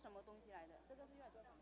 什么东西来的？这个是用来做什么？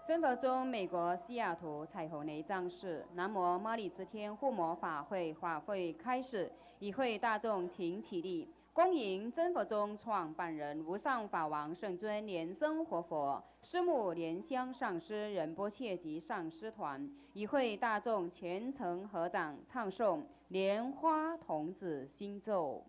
真佛宗美国西雅图彩虹内藏寺南无妈里之天护摩法会开始，与会大众请起立，恭迎真佛宗创办人无上法王圣尊莲生活佛、师母莲香上师仁波切及上师团，与会大众虔诚合掌唱诵莲花童子心咒。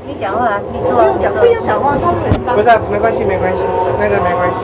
你讲话，你说。不用讲话，他们很不是，没关系，没关系，那个没关系。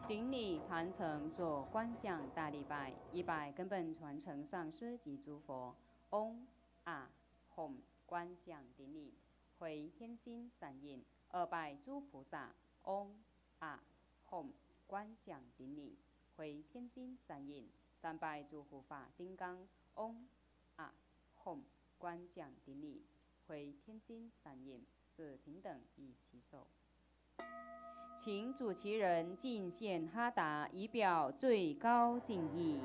顶礼坛城做观想大礼拜，一拜根本传承上师及诸佛。嗡啊吽观想顶礼，回天心三印。二拜诸菩萨。嗡啊吽观想顶礼，回天心三印。三拜诸护法金刚。嗡啊吽观想顶礼，回天心三印。四平等以其手。请主持人敬献哈达，以表最高敬意。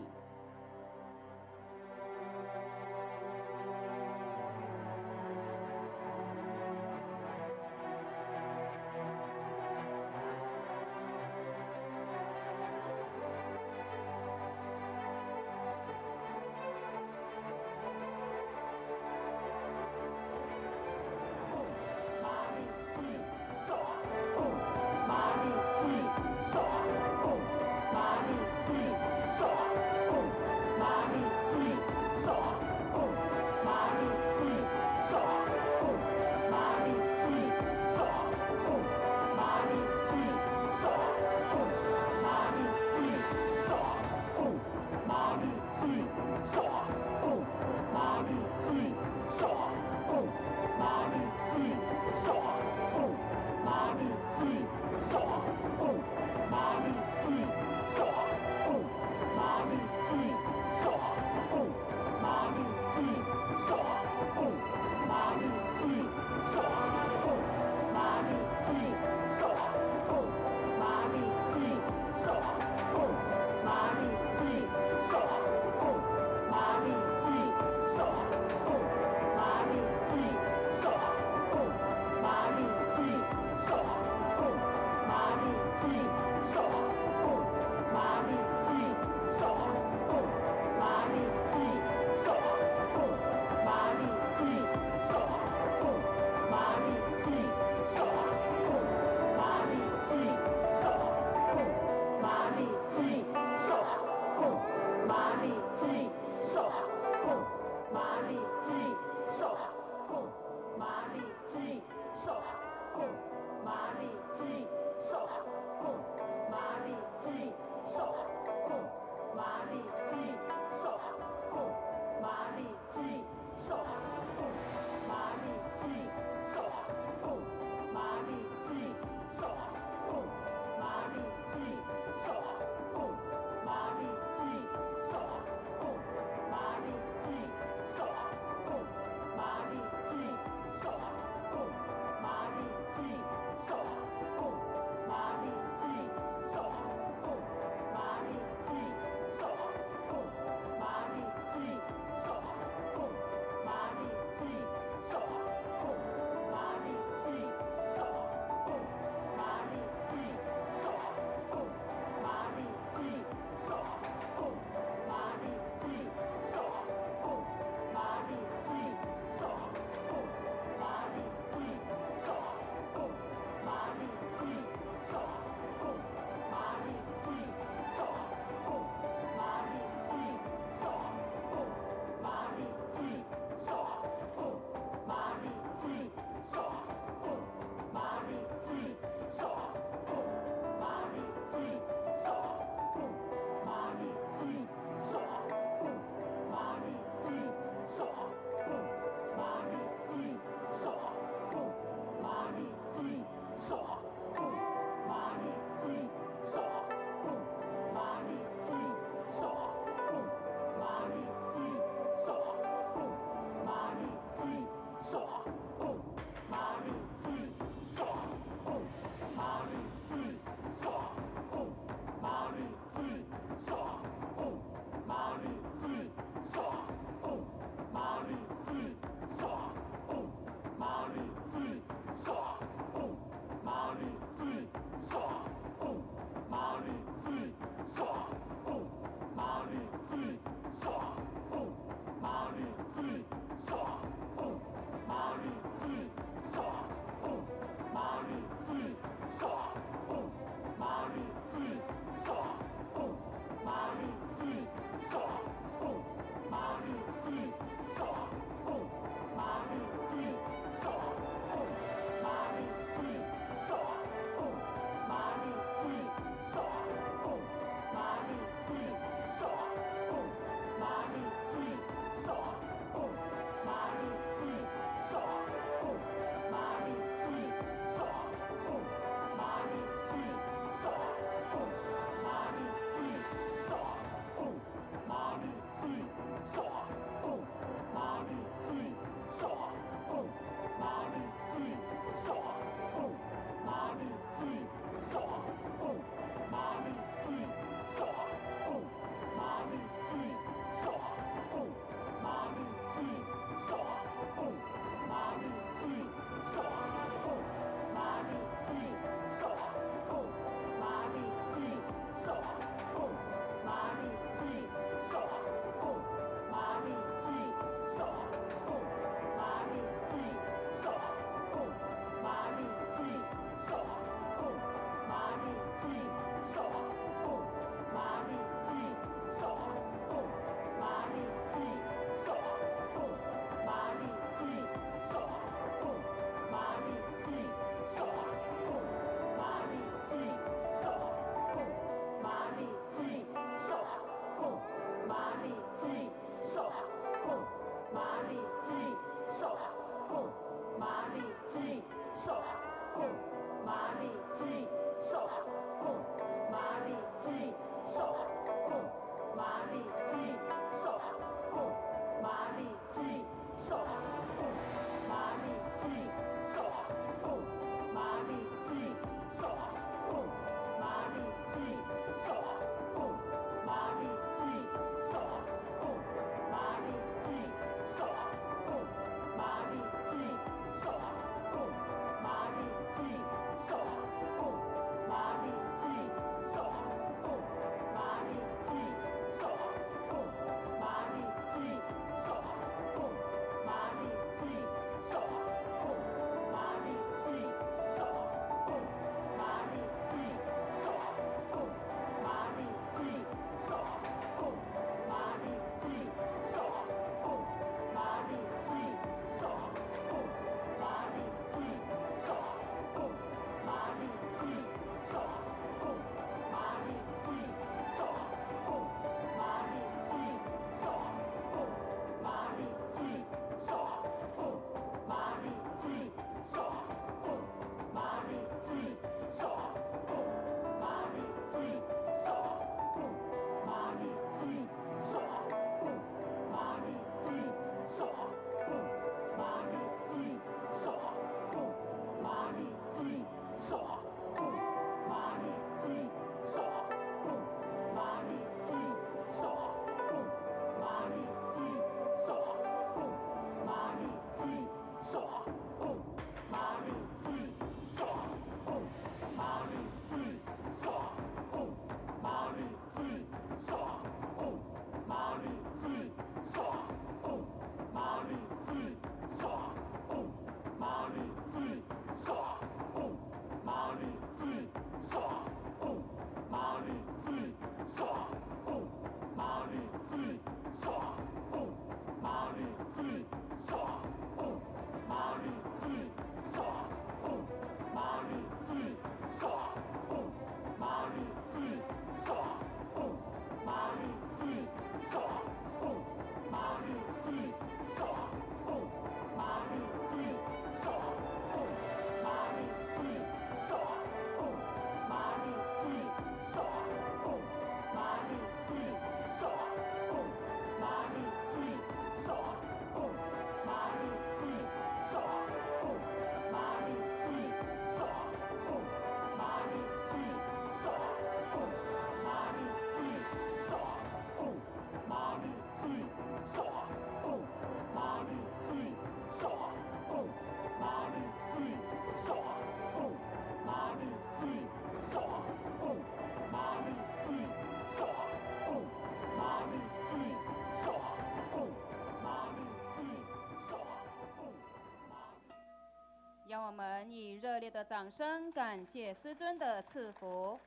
让我们以热烈的掌声感谢师尊的赐福。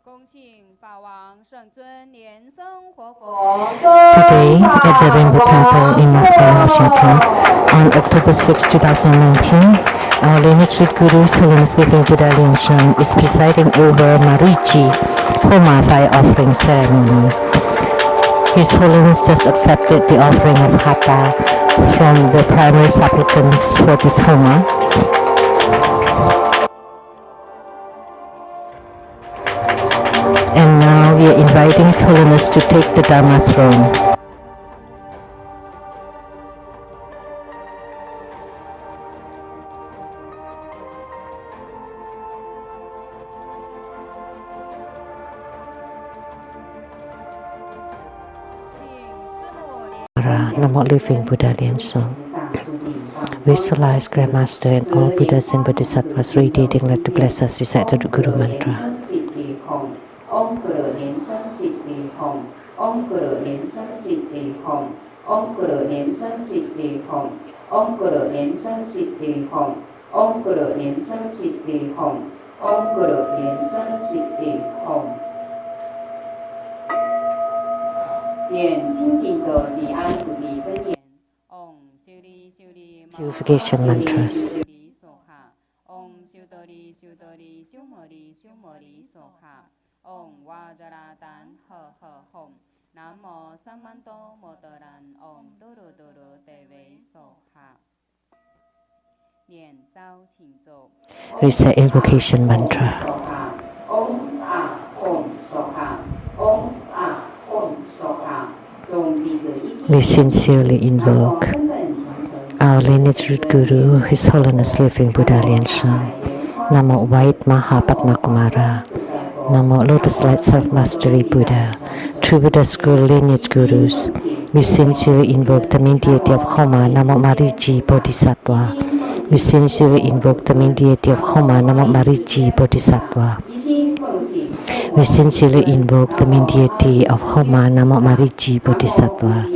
恭请法王圣尊莲生活佛。 Today, at the Rainbow Temple in Northern Washington, on October 6, 2019, our lineage root Guru, His Holiness Living Buddha Liansheng, is presiding over Marichi Homa fire offering ceremony. His Holiness just accepted the offering of Hatha from the primary supplicants for this Homa. And now we are inviting His Holiness to take the Dharma throne. Namo Living Buddha Liansheng. Visualize Grandmaster and all Buddhas and Bodhisattvas radiating light to bless us. Recite the Guru Mantra. Om Guru Nian San Sit Li Hong. Om Guru Nian San Sit Li Hong. Om Guru Nian San Sit Li Hong. Om Guru Nian San Sit Li Hong. Om Guru Nian San Sit Li Hong. Om Guru Nian San Sit Li Hong. 愿清净者及安鼓励真言。Om 修利修利。 Purification mantras. Om 修德利修德利修摩利修摩利梭哈。Om 瓦扎拉丹呵呵吽。南无三曼多摩德兰。Om 多罗多罗德维梭哈。念招请咒。 Recite invocation mantra. Om a Om soha. Om a Om soha. We sincerely invoke our lineage root Guru, His Holiness Living Buddha Liansheng. Namo White Mahapadma Kumara. Namo Lotus Light Self-Mastery Buddha. True Buddha School Lineage Gurus. We sincerely invoke the main deity of Homa, Namo Marichi Bodhisattva. We sincerely invoke the main deity of Homa, Namo Marichi Bodhisattva. We sincerely invoke the main deity of Homa, Namo Marichi Bodhisattva.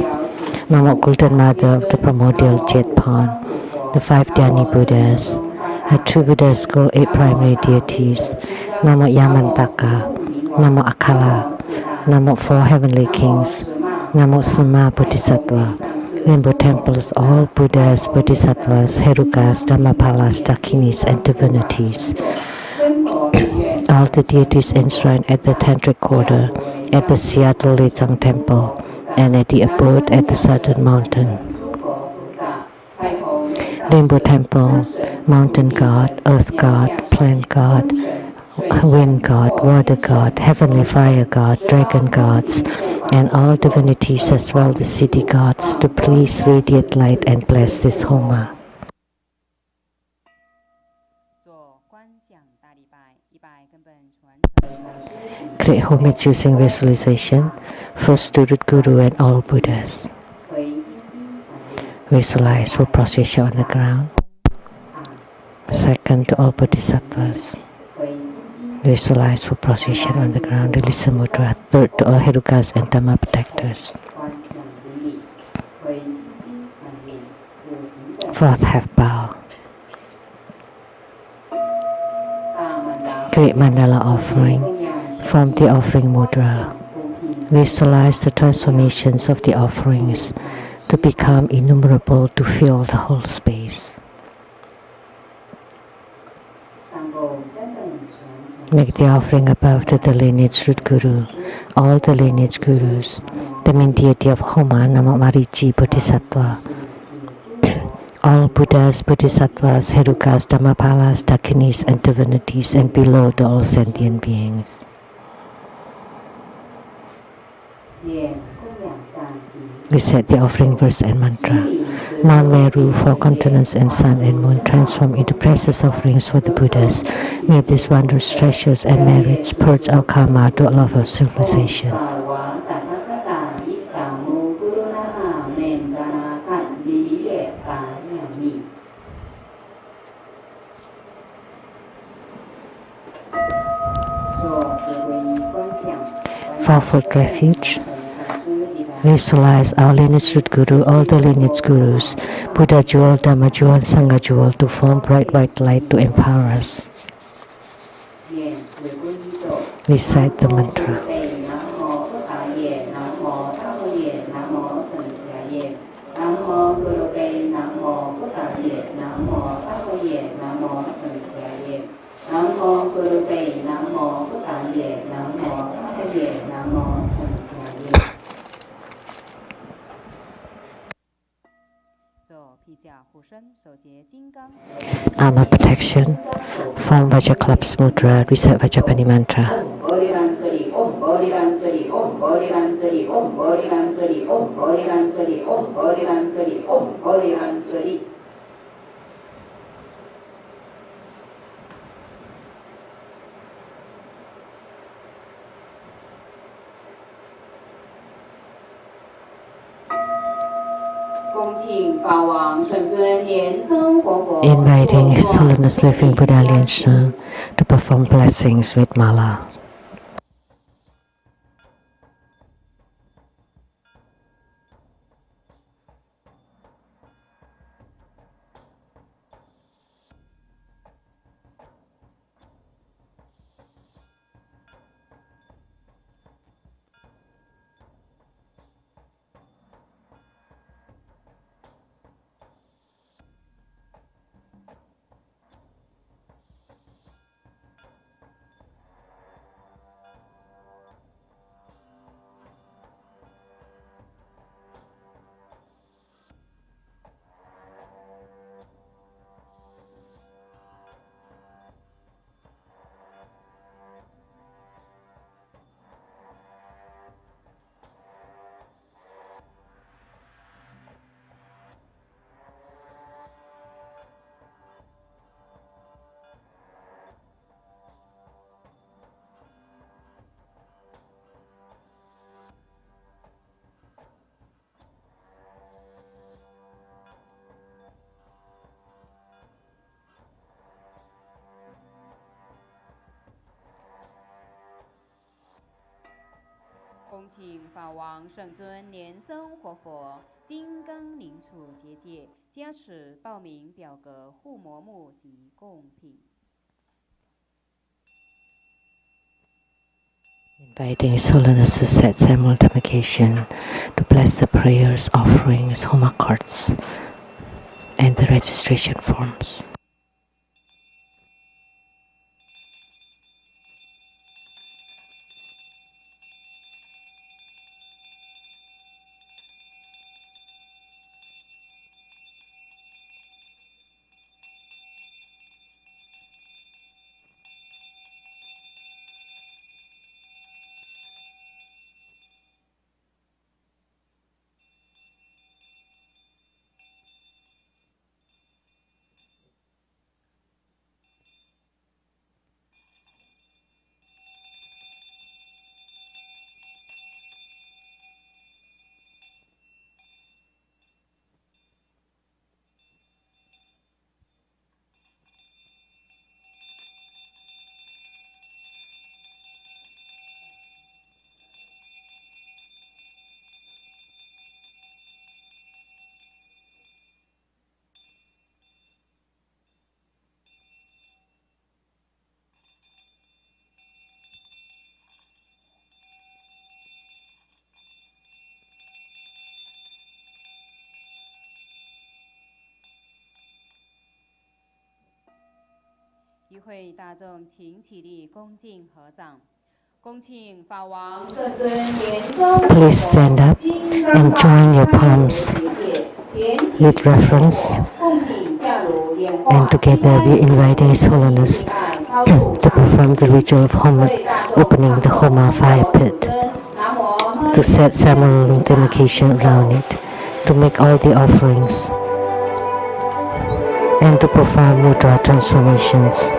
Namo Golden Mother of the Primordial Jet Pond, the 5 Dhyani Buddhas, our True Buddha School 8 primary deities, Namo Yamantaka, Namo Akala, Namo 4 heavenly kings, Namo Sama Bodhisattva, Rainbow Temples, all Buddhas, Bodhisattvas, Herukas, Dhammapalas, Dakinis, and divinities. All the deities enshrined at the Tantric Quarter, at the Seattle Lechang Temple, and at the abode at the Southern Mountain. Rainbow Temple, Mountain God, Earth God, Plant God, Wind God, Water God, Heavenly Fire God, Dragon Gods, and all divinities as well the city gods to please radiate light and bless this Homa. Create homage using visualization, first to root Guru and all Buddhas. Visualize full procession on the ground. Second to all Bodhisattvas. Visualize full procession on the ground. Release the mudra. Third to all Herukas and Dhamma protectors. Fourth half bow. Create mandala offering. From the offering mudra. Visualize the transformations of the offerings to become innumerable to fill the whole space. Make the offering above to the lineage root Guru, all the lineage Gurus, the main deity of Homa, Namo Marichi Bodhisattva, all Buddhas, Bodhisattvas, Herukas, Dhammapalas, Dakinis, and divinities, and below to all sentient beings. Recite the offering verse and mantra. Mount Meru, 4 continents and sun and moon transform into precious offerings for the Buddhas. May these wondrous treasures and merits purge our karma to a love of civilization. fourfold refuge. Visualize our lineage root guru, all the lineage gurus, Buddha jewel, Dhamma jewel, Sangha jewel to form bright white light to empower us. Recite the mantra. Armor protection. Form Vajraklap's mudra. Recite Vajrapani mantra. Inviting His Holiness Living Buddha Lian Sheng to perform blessings with mala. Inviting His Holiness to set simultaneation to bless the prayers, offerings, Homa cards, and the registration forms. Please stand up and join your palms with reverence, and together we invite His Holiness to perform the ritual of Homa, opening the Homa fire pit, to set simultaneation around it, to make all the offerings, and to perform mudra transformations.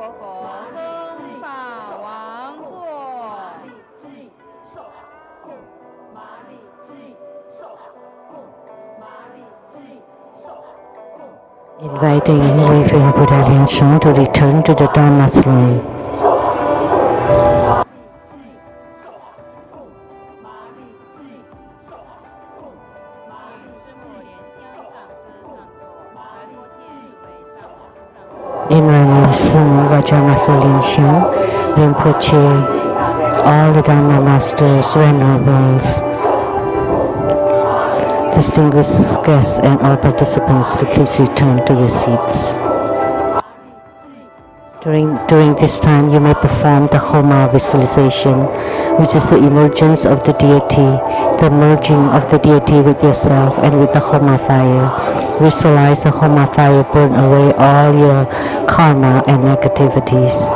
活佛升法王座。Inviting any living Buddha Liansheng to return to the Dharma throne. Inviting Sung Vajramasa Liansheng, Rinpoche, all the Dharma masters, venerables, distinguished guests and all participants to please return to your seats. During this time, you may perform the Homa visualization, which is the emergence of the deity, the merging of the deity with yourself and with the Homa fire. Visualize the Homa fire burn away all your karma and negativities.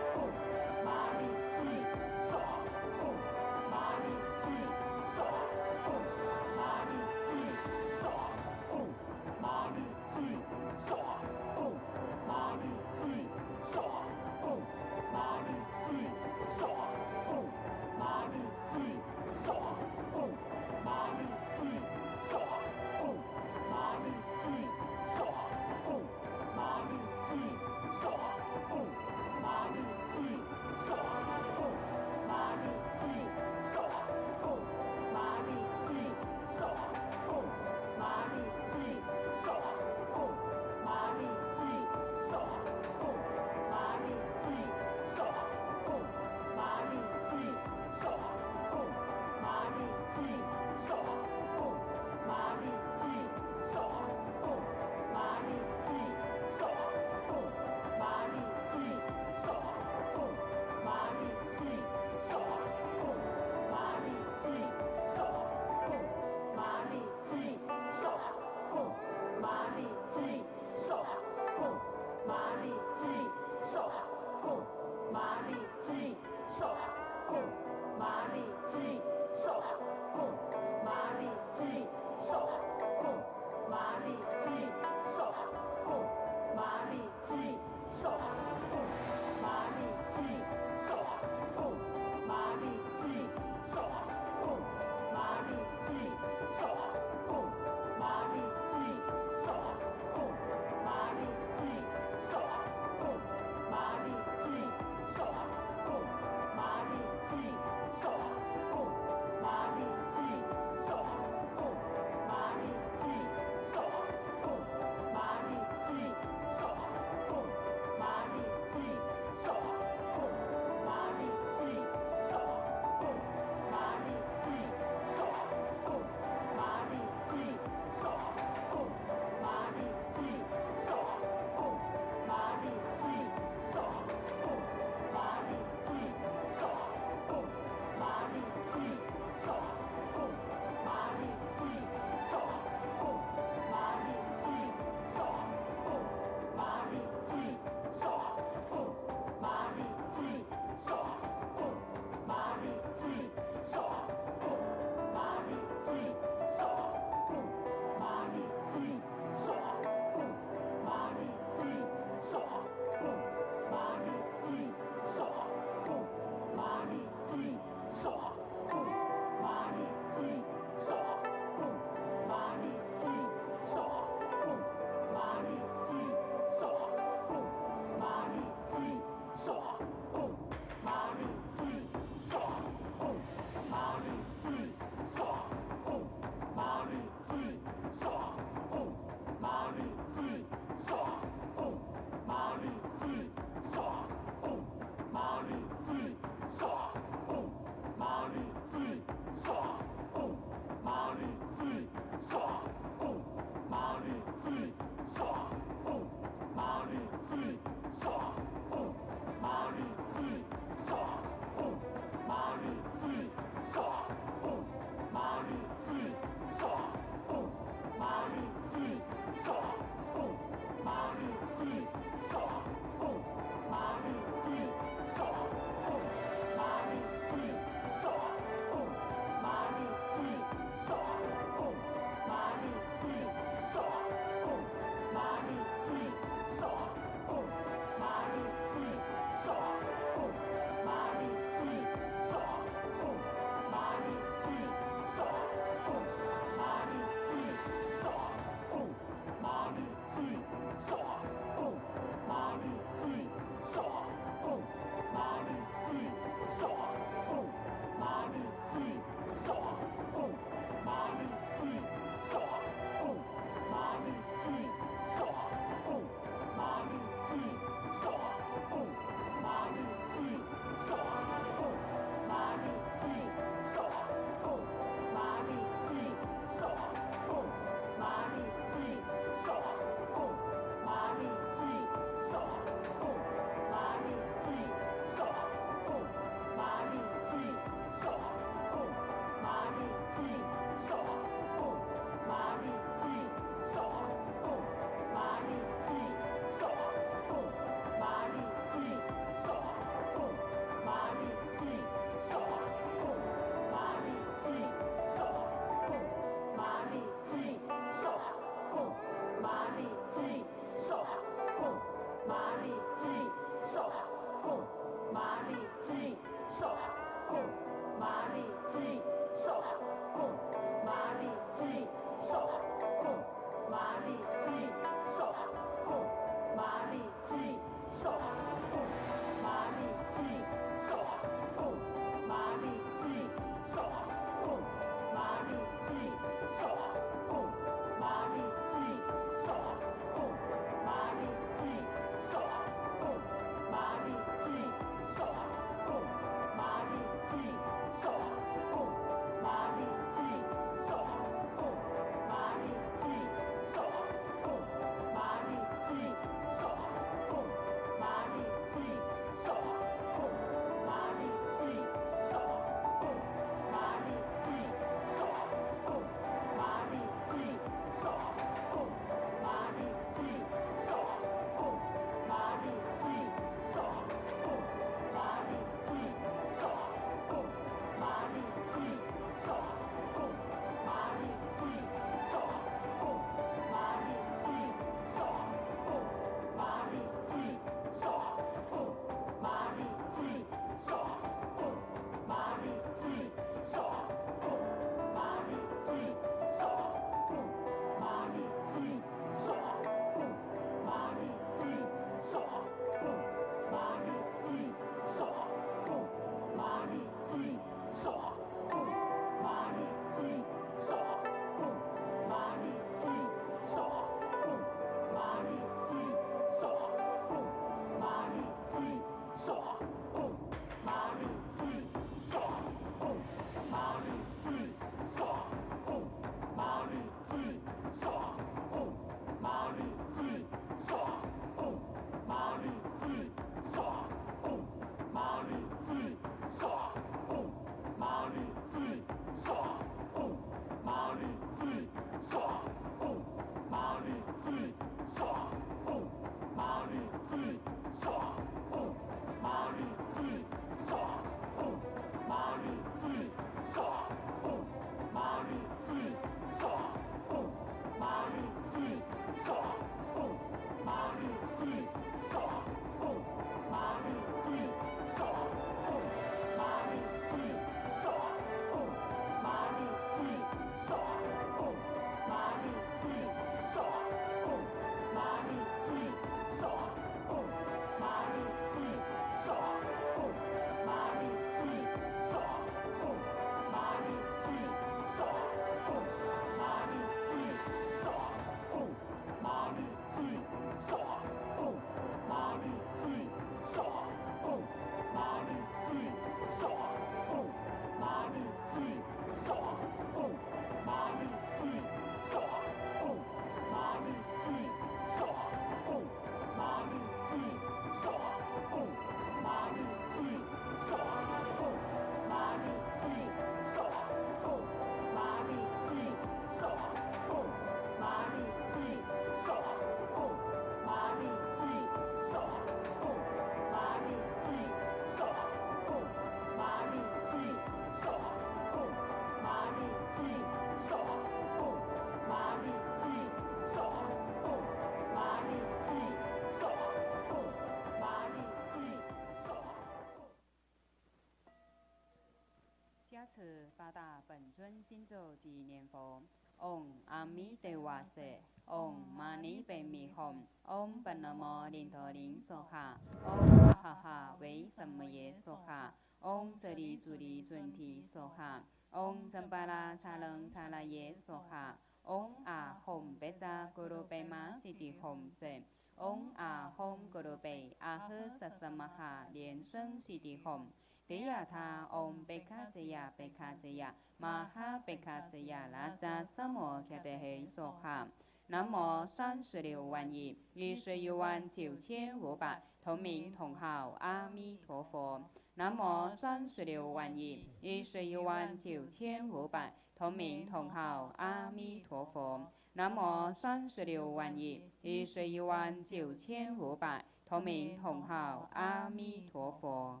尊心咒及念佛。Om Ami Dewa Se Om Mani Padme Hum Om Panamo Lintoling Soha Om Ahaha Vei Sammaye Soha Om Zeri Zuri Zunti Soha Om Zampara Chalang Chalaye Soha Om A Hom Beja Guru Pema Siti Hom Se Om A Hom Guru Pe Ahe Sasamaha Lien Sheng Siti Hom Tế Yà Tha Om Pekha Jaya Pekha Jaya Maha Pekha Jaya La Cha Samo Khate He Soha Nam Mô 36万亿11万9500同名同号阿弥陀佛。南无36万亿11万9500同名同号阿弥陀佛。南无36万亿11万9500同名同号阿弥陀佛。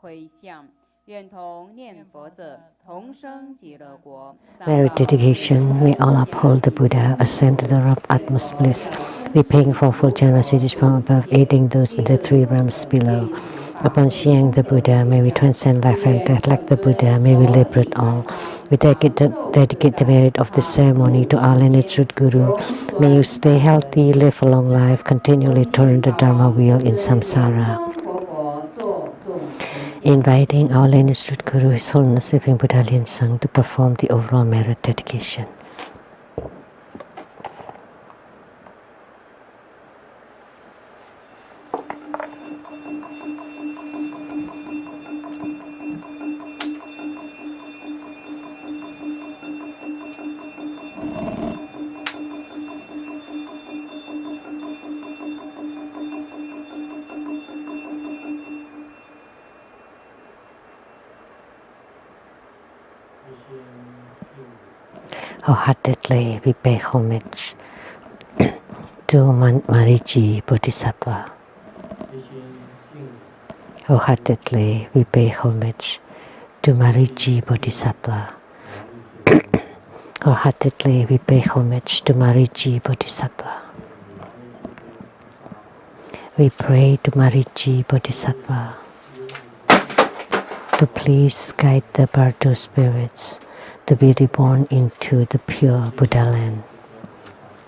回向。愿同念佛者同生极乐国。Merit dedication, may all uphold the Buddha, ascend to the utmost bliss, repaying for full generosities from above, aiding those in the three realms below. Upon seeing the Buddha, may we transcend life and death like the Buddha, may we liberate all. We dedicate the merit of this ceremony to our lineage root Guru. May you stay healthy, live a long life, continually turn the Dharma wheel in samsara. Inviting our lineage root Guru, His Holiness Living Buddha Lien Sung, to perform the overall merit dedication. Wholeheartedly we pay homage to Marici Bodhisattva. Wholeheartedly we pay homage to Marici Bodhisattva. Wholeheartedly we pay homage to Marici Bodhisattva. We pray to Marici Bodhisattva to please guide the Bardo spirits to be reborn into the pure Buddha land.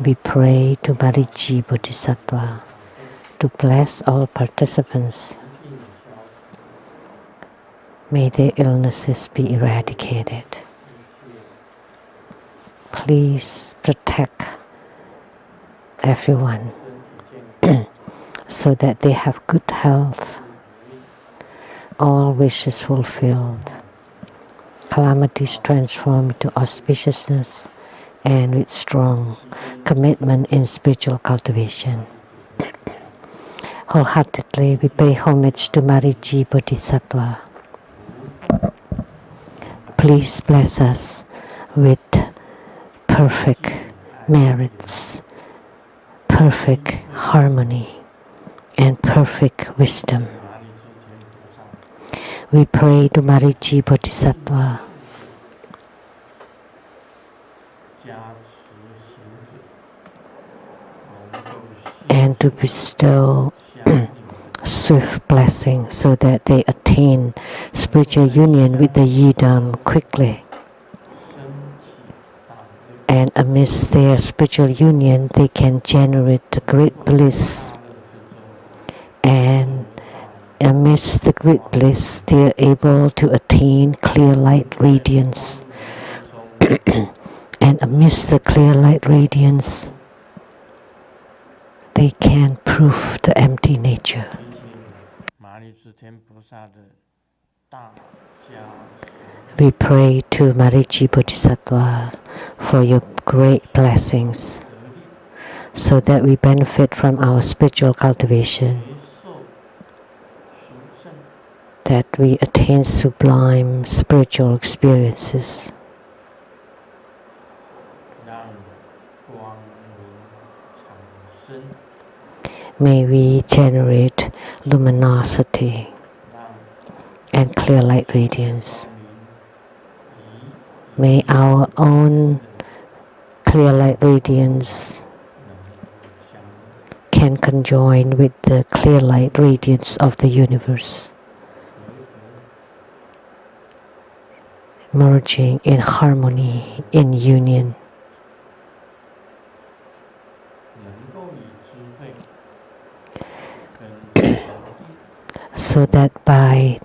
We pray to Marici Bodhisattva to bless all participants. May their illnesses be eradicated. Please protect everyone so that they have good health, all wishes fulfilled, calamities transformed into auspiciousness, and with strong commitment in spiritual cultivation. Wholeheartedly we pay homage to Marici Bodhisattva. Please bless us with perfect merits, perfect harmony, and perfect wisdom. We pray to Marici Bodhisattva and to bestow swift blessing so that they attain spiritual union with the Yidam quickly. And amidst their spiritual union, they can generate the great bliss. And amidst the great bliss, they are able to attain clear light radiance. And amidst the clear light radiance, they can prove the empty nature. We pray to Marici Bodhisattva for your great blessings so that we benefit from our spiritual cultivation, that we attain sublime spiritual experiences. May we generate luminosity and clear light radiance. May our own clear light radiance can conjoin with the clear light radiance of the universe. merging in harmony, in union, 能够以智慧跟禅定 so that by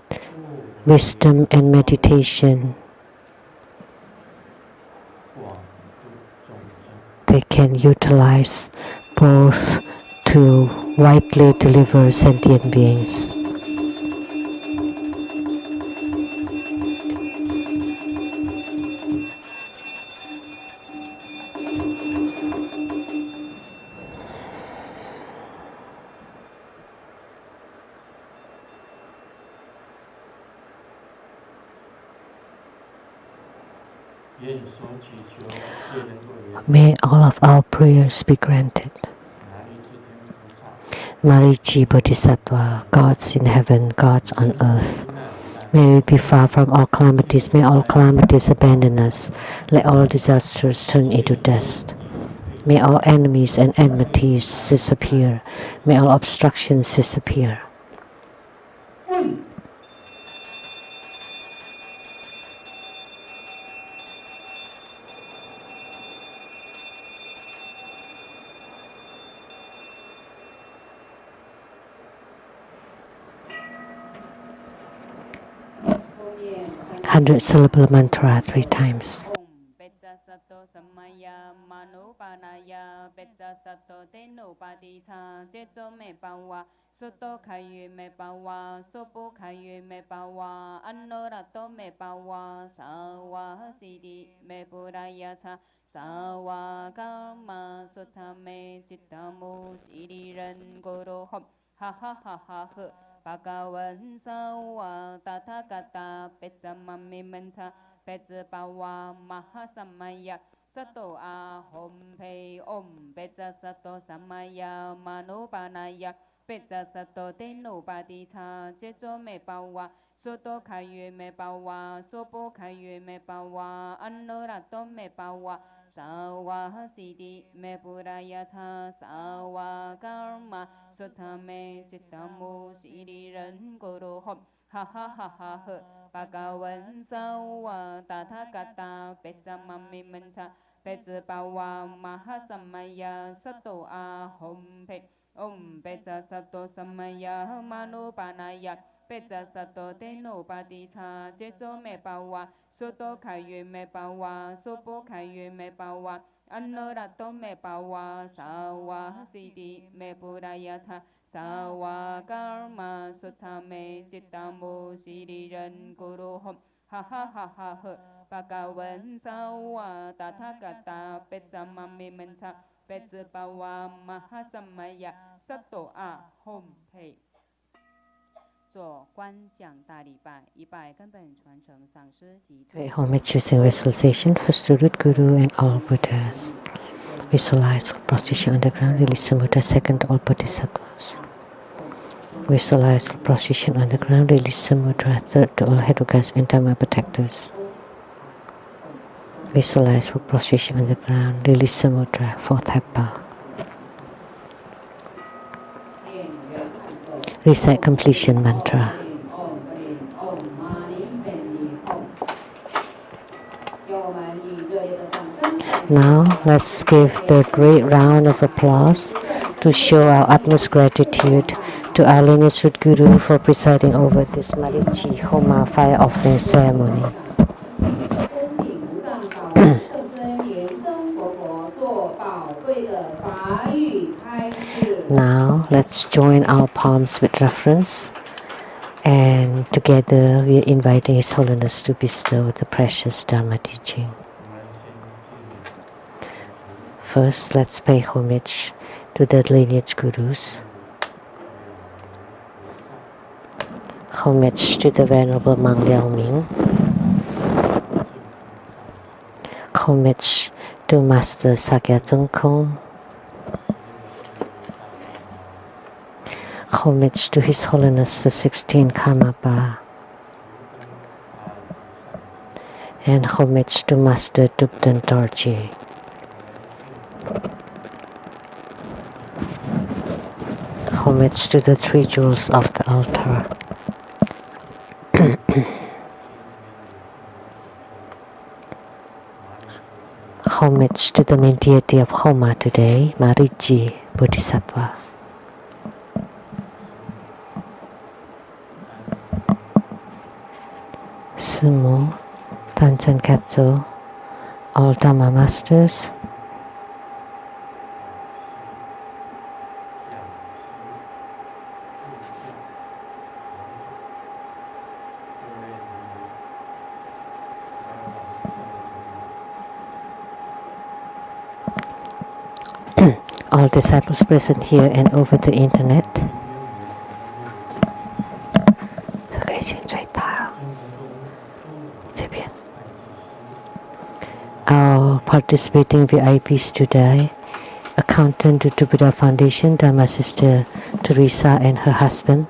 wisdom and meditation 广度众生， they can utilize both to widely deliver sentient beings. May all of our prayers be granted. Marichi Bodhisattva, gods in heaven, gods on earth. May we be far from all calamities. May all calamities abandon us. Let all disasters turn into dust. May all enemies and enmities disappear. May all obstructions disappear. Hundred syllable mantra 3 times. Soto kayu me bawa, sopo kayu me bawa, anorato me bawa, sawa sidi me buraya cha, sawa karma sota me chitamu sidi ren goro hop, ha ha ha ha ha. Bhagavan sawa tathagata pecamami mancha, pece bawa mahasamaya. Sato ahom pe om peca sato samaya manupanaya. Peca sato tenu padi cha checho me bawa, soto kayu me bawa, sopo kayu me bawa, anorato me bawa, sawa sidi me buraya cha, sawa karma sota me chitamu sidi ren guru hop, ha ha ha ha ha. Bhagavan sawa tathagata peca mami mancha, peca bawa mahasamaya sato ahom pe. Om peca sato samaya manupanaya, peca sato tenu padi cha checho me bawa, soto kayu me bawa, sopo kayu me bawa, anorato me bawa, sawa sidi me buraya cha, sawa karma sota me chitamu sidi ren guru hom, ha ha ha ha ha. Bhagavan sawa tathagata peca mami mancha, peca bawa mahasamaya sato ahom pe. 做观想大礼拜，100根本传承上师及诸 Pray homage using visualization for Student Guru and all Buddhas. Visualize for prostitution underground, release the Buddha second to all Bodhisattvas. Visualize for prostitution underground, release the mudra third to all Hedukas and Dhamma protectors. Visualize for prostitution underground, release the mudra fourth Heppa. Recite completion mantra. Now let's give the great round of applause to show our utmost gratitude to our lineage Guru for presiding over this Marichi Homa fire offering ceremony. Now let's join our palms with reverence, and together we are inviting His Holiness to bestow the precious Dharma teaching. First, let's pay homage to the lineage Gurus. Homage to the Venerable Mang Liao Ming. Homage to Master Sakya Tsongkhong. Homage to His Holiness the 16th Karmapa. And homage to Master Dubdan Dorji. Homage to the 3 jewels of the altar. homage to the main deity of Homa today, Marici Bodhisattva. Sumo, Tanchen Katso, all Dhamma masters, all disciples present here and over the internet. Our participating VIPs today, Accountant to Buddha Foundation, Dharma Sister Teresa and her husband.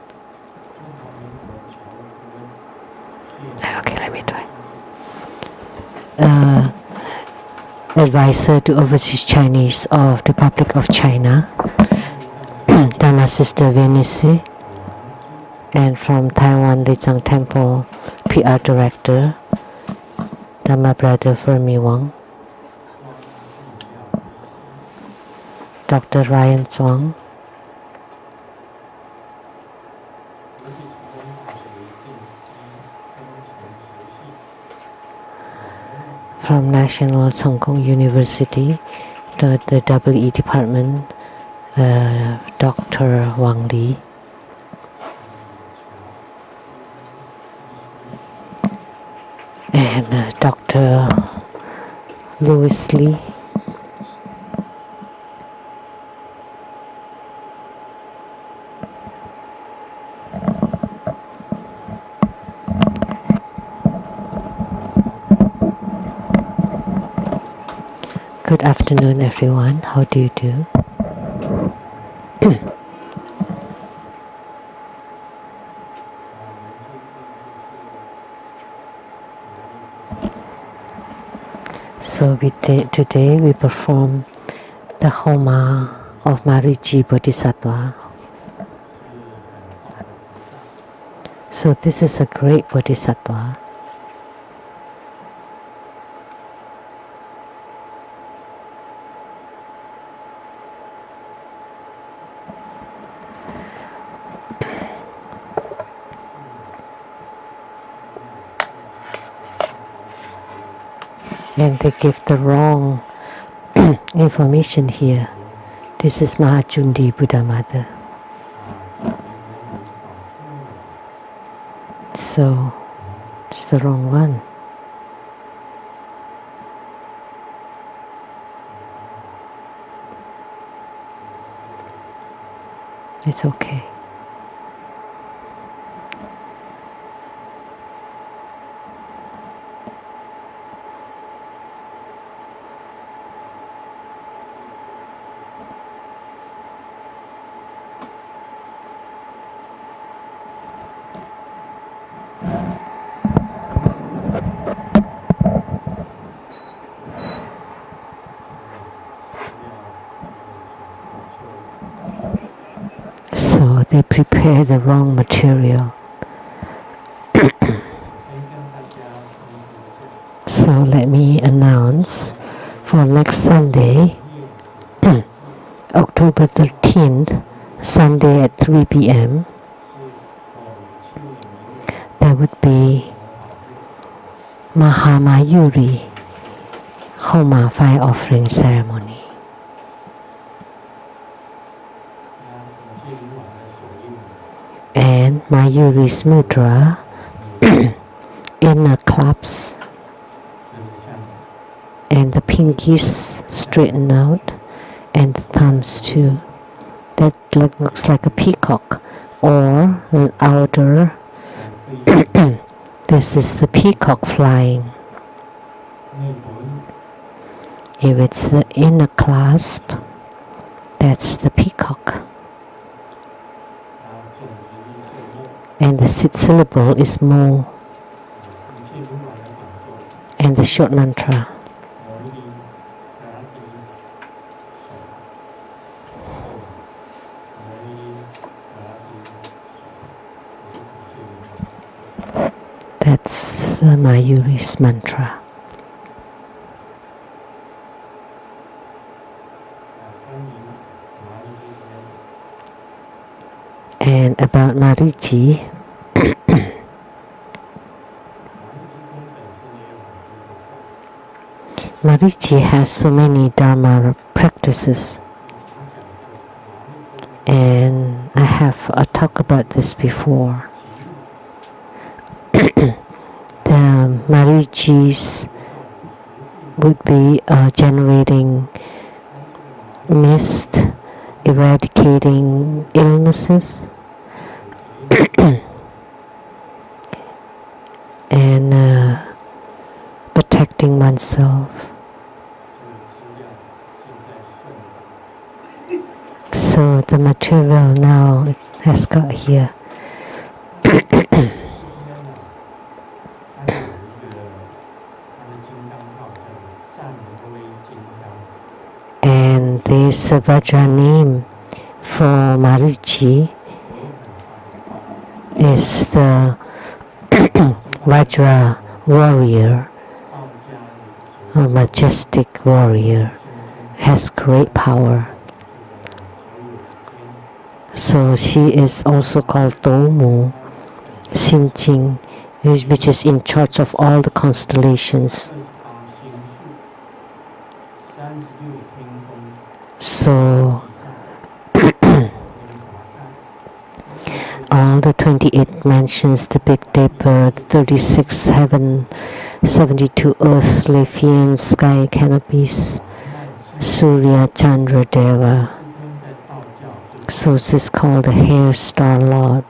Okay, let me try. Advisor to Overseas Chinese of the Republic of China, Dharma Sister Venice, and from Taiwan Lichang Temple, PR Director, Dharma Brother Fermi Wang, Dr. Ryan Chuang, from National Song Kong University, the WE Department, Dr. Wang Li, and Dr. Louis Lee, Good afternoon, everyone. How do you do? So today we perform the Homa of Marici Bodhisattva. So this is a great Bodhisattva. And they give the wrong information here. This is Mahachundi Buddha Mother. So it's the wrong one. It's okay. So they prepare the wrong material. So let me announce for next Sunday, October 13th, Sunday at 3 p.m. there would be Mahamayuri Homa fire offering ceremony. And Mayuri's mudra inner claps and the pinkies straighten out and the thumbs too. That looks like a peacock or an outer. This is the peacock flying. If it's the inner clasp, that's the peacock. And the sixth syllable is Mo. And the short mantra. That's the Mayuri's mantra. And about Marici, Marici has so many Dharma practices, and I have talked about this before. The Maricis would be generating mist, eradicating illnesses, and protecting oneself. So the material now has got here. And this Vajra name for Marici is the Vajra warrior, a majestic warrior, has great power. So she is also called Domu Xinjing, which is in charge of all the constellations. So all the 28 mansions, the Big Dipper, the 36 heaven, 72 earthly fiends, sky canopies, Surya Chandra Deva. So this is called the Hair Star Lord,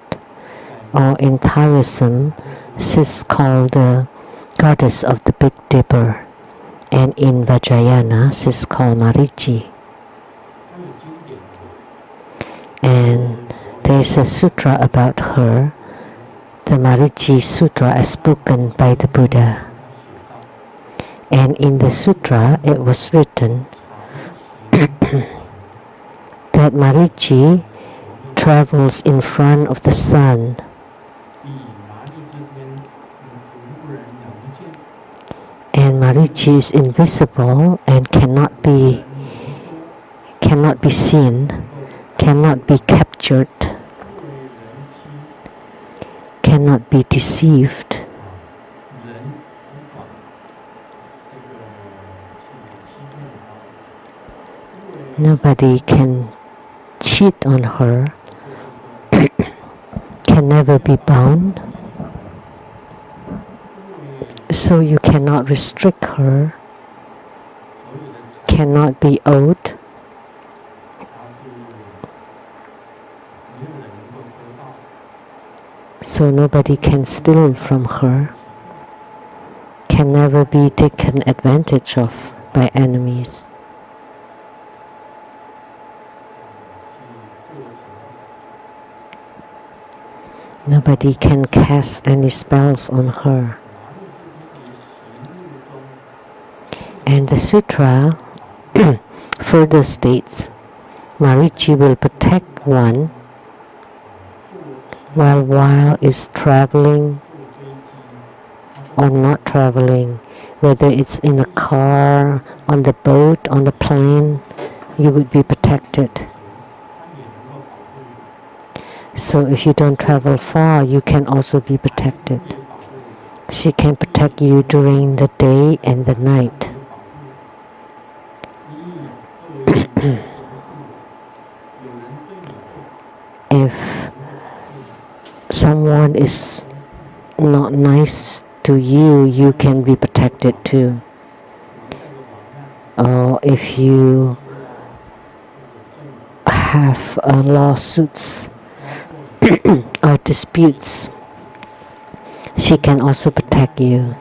or in Taoism, this is called the goddess of the Big Dipper, and in Vajrayana, this is called Marici. And there is a sutra about her, the Marici Sutra, as spoken by the Buddha. And in the sutra, it was written that Marici travels in front of the sun, and Marici is invisible and cannot be seen, cannot be captured, cannot be deceived. Nobody can cheat on her, can never be bound, so you cannot restrict her, cannot be owed, so nobody can steal from her, can never be taken advantage of by enemies. Nobody can cast any spells on her. And the sutra further states, Marici will protect one while is traveling or not traveling, whether it's in a car, on the boat, on the plane, you would be protected. So if you don't travel far, you can also be protected. She can protect you during the day and the night. If someone is not nice to you, you can be protected too. Or if you have lawsuits or disputes, she can also protect you.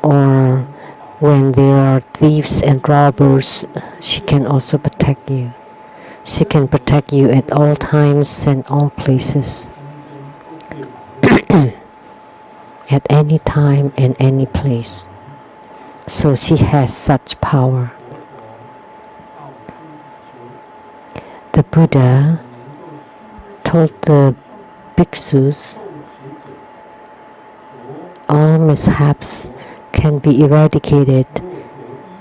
Or when there are thieves and robbers, she can also protect you. She can protect you at all times and all places. At any time and any place. So she has such power. The Buddha told the bhikshus all mishaps can be eradicated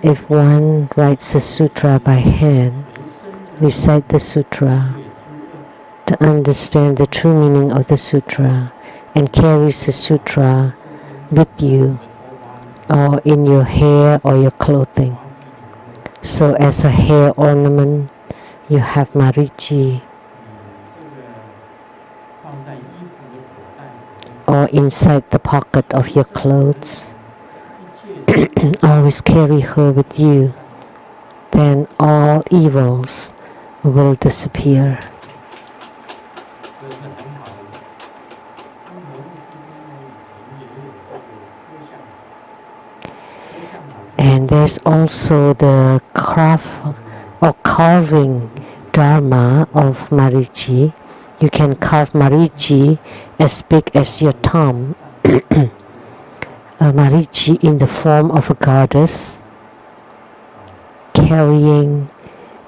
if one writes the sutra by hand, recite the sutra, to understand the true meaning of the sutra and carries the sutra with you or in your hair or your clothing. So as a hair ornament, you have marichi, 放在衣服的口袋里面， or inside the pocket of your clothes. 一切 Always carry her with you. Then all evils will disappear. 这是很好的。中国人之间呢，以前也有这个科相法，科相法 And there's also the craft or carving dharma of marichi. You can carve marichi as big as your thumb. A marichi in the form of a goddess carrying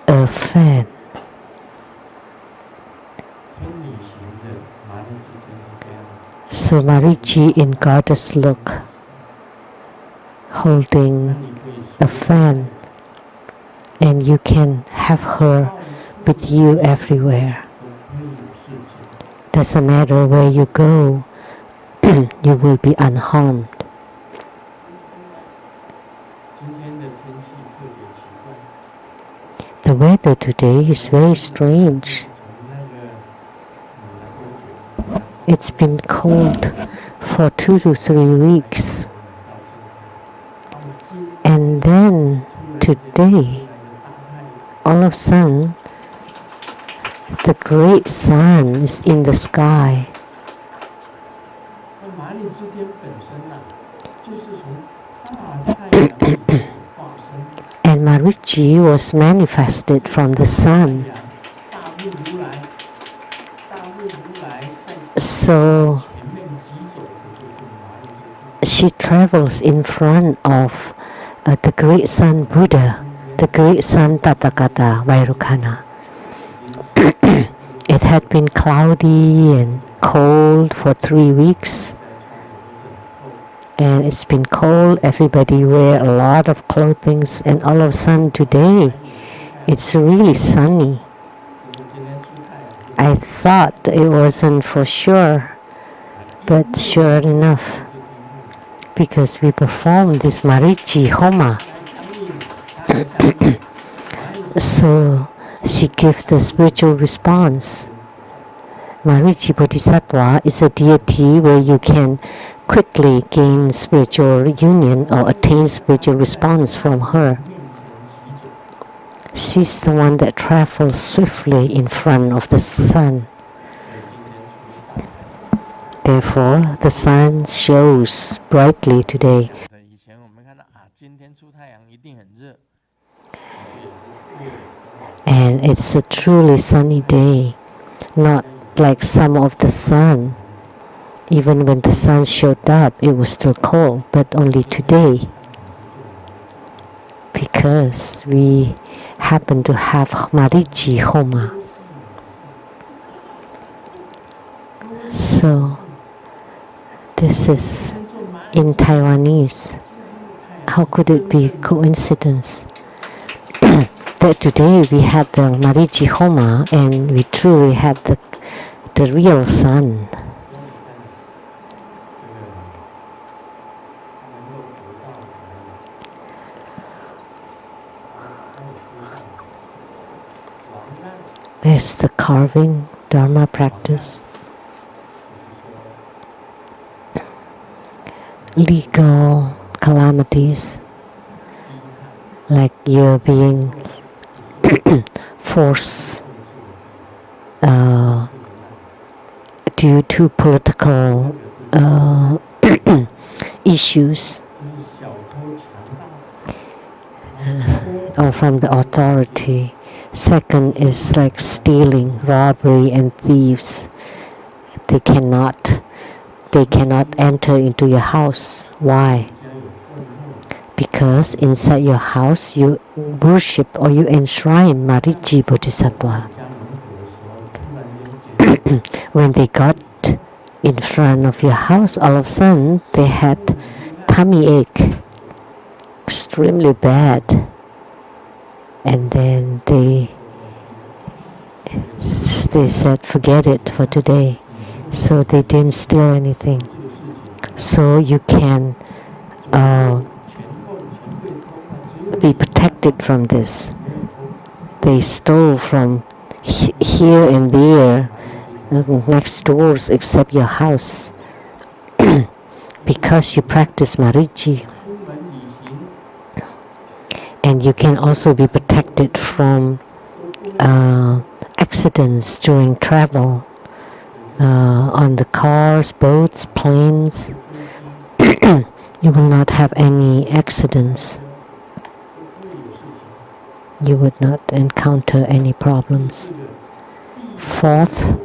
a fan. 天女型的麻利是真是这样。 So marichi in goddess look, holding 那你可以 a fan, and you can have her with you everywhere. 都不会有事情。 Doesn't matter where you go, you will be unharmed. 今天的天气特别奇怪， The weather today is very strange. 从那个多久？ It's been cold for 2 to 3 weeks. 到今 And then 突然 today, 来个大太阳。 all of a sudden, the great sun is in the sky. 那麻利之天本身呐、就是从大太阳里面发生。 And Marichi was manifested from the 太 sun. 阳大日如来，大日如来在 So 前面疾走的就是麻利之天。 she travels in front of the great sun Buddha, the great sun Tathagata Vairocana. It had been cloudy and cold for 3 weeks. And it's been cold, everybody wear a lot of clothing, and all of a sudden today, it's really sunny. 就是今天出太阳， I thought it wasn't for sure, but sure enough, because we performed this Marichi Homa, 大家相应， so she gave the spiritual response. Marichi Bodhisattva is a deity where you can quickly gain spiritual union or attain spiritual response from her. 面前疾走。 She's the one that travels swiftly in front of the sun. 所以今天出大太阳。 Therefore, the sun shows brightly today. 以前我们看到啊，今天出太阳一定很热，其实也是越 And it's a truly sunny day, not like some of the sun. Even when the sun showed up, it was still cold, but only today. Because we happen to have Marichi Homa. So, this is in Taiwanese. How could it be coincidence that today we had the Marichi Homa and we truly had the real sun? 能够得到什么？王难， There's the carving Dharma practice, 就是说 legal calamities, 第一看 like you're being forced due to political issues 就是小偷强盗， or from the authority. Second is like stealing, robbery, and thieves. They cannot enter into your house. Why? 家有混混， Because inside your house you worship or you enshrine Marichi Bodhisattva. 家门口的时候，突然间觉得 When they got in front of your house, all of a sudden they had tummy ache, extremely bad. And then they they said forget it for today. So they didn't steal anything. So you can be protected from this. They stole from here and there, next doors except your house, because you practice marici. And you can also be protected from accidents during travel on the cars, boats, planes. You will not have any accidents. You would not encounter any problems. Fourth,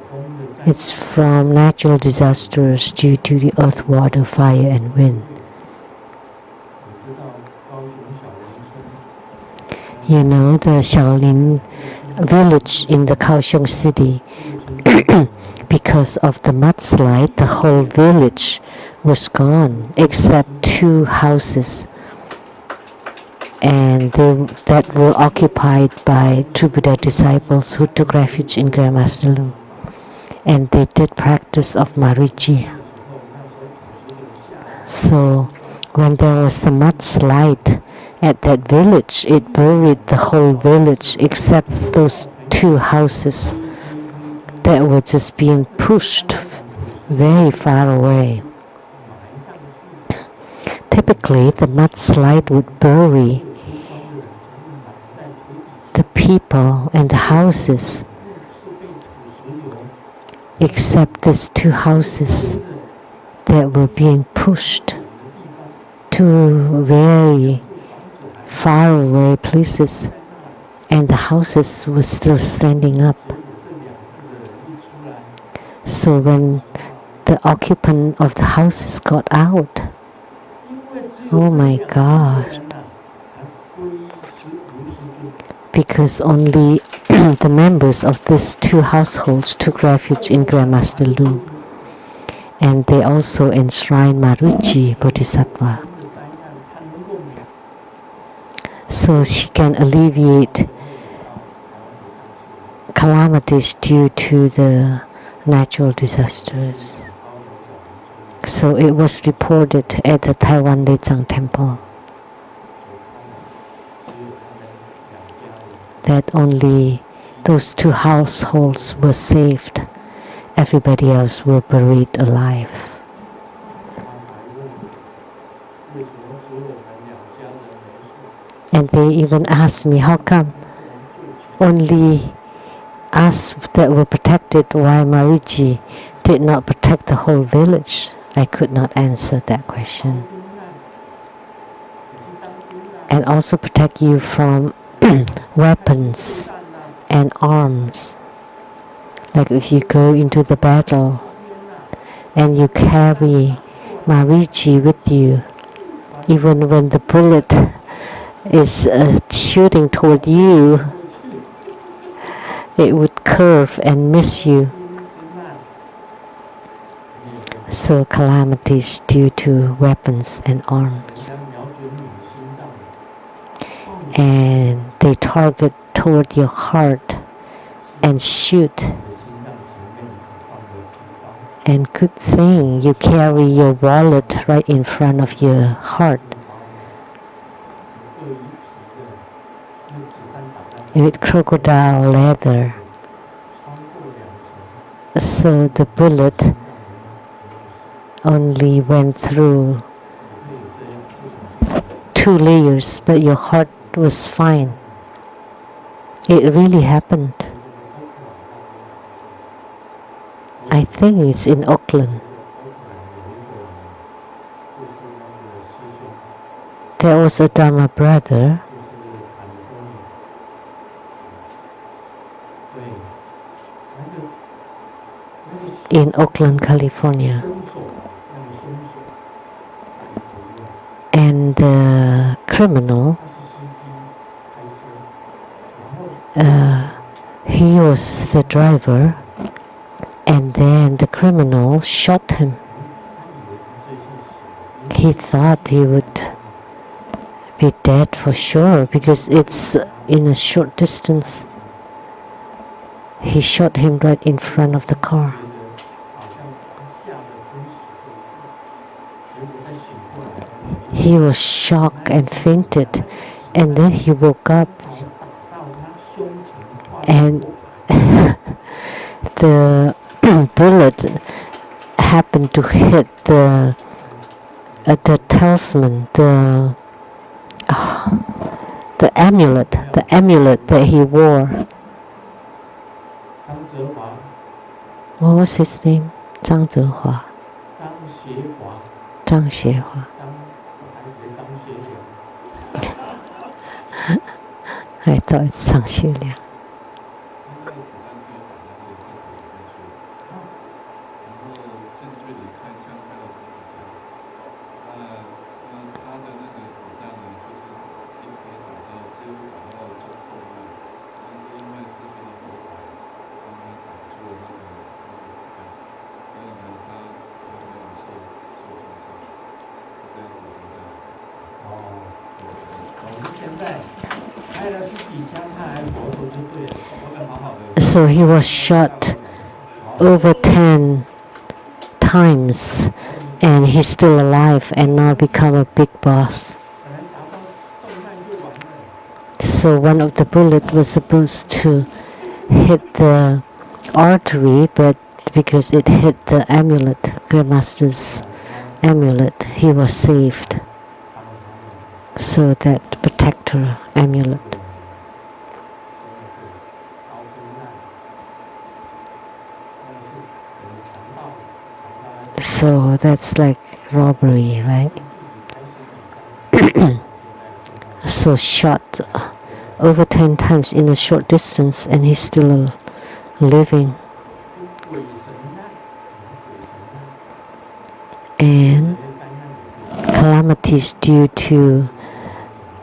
it's from natural disasters due to the earth, water, fire, and wind. You know the Shaolin village in the Kaohsiung city, because of the mudslide, the whole village was gone except 2 houses, and that were occupied by true Buddha disciples who took refuge in Grandmaster Lu, and they did practice of marici. So when there was the mudslide at that village, it buried the whole village except those 2 houses that were just being pushed very far away. Typically, the mudslide would bury the people and the houses, except these 2 houses that were being pushed to very far away places, and the houses were still standing up. So when the occupant of the houses got out, oh my God, because only the members of these 2 households took refuge in Grandmaster Lu, and they also enshrined Marici Bodhisattva. So she can alleviate calamities due to the natural disasters. So it was reported at the Taiwan Lechang Temple that only those 2 households were saved. Everybody else were buried alive. And they even asked me, how come only us that were protected, why Marici did not protect the whole village? I could not answer that question. And also protect you from weapons and arms. Like if you go into the battle and you carry Marici with you, even when the bullet is shooting toward you, it would curve and miss you. So calamities due to weapons and arms. And they target toward your heart and shoot. And good thing you carry your wallet right in front of your heart. With crocodile leather. So the bullet only went through 2 layers, but your heart was fine. It really happened. I think it's in Auckland. There was a Dharma brother in Oakland, California. And the criminal, he was the driver, and then the criminal shot him. He thought he would be dead for sure because it's in a short distance. he shot him right in front of the car. He was shocked and fainted, and then he woke up, and the bullet happened to hit the talisman, the amulet that he wore. What was his name? Zhang Zehua. Zhang Xie-hua. I thought it's 张学良。So he was shot over 10 times, and he's still alive and now become a big boss. So one of the bullets was supposed to hit the artery, but because it hit the amulet, Grandmaster's amulet, he was saved. So that protector amulet. So that's like robbery, right? So shot over 10 times in a short distance, and he's still living. And calamities due to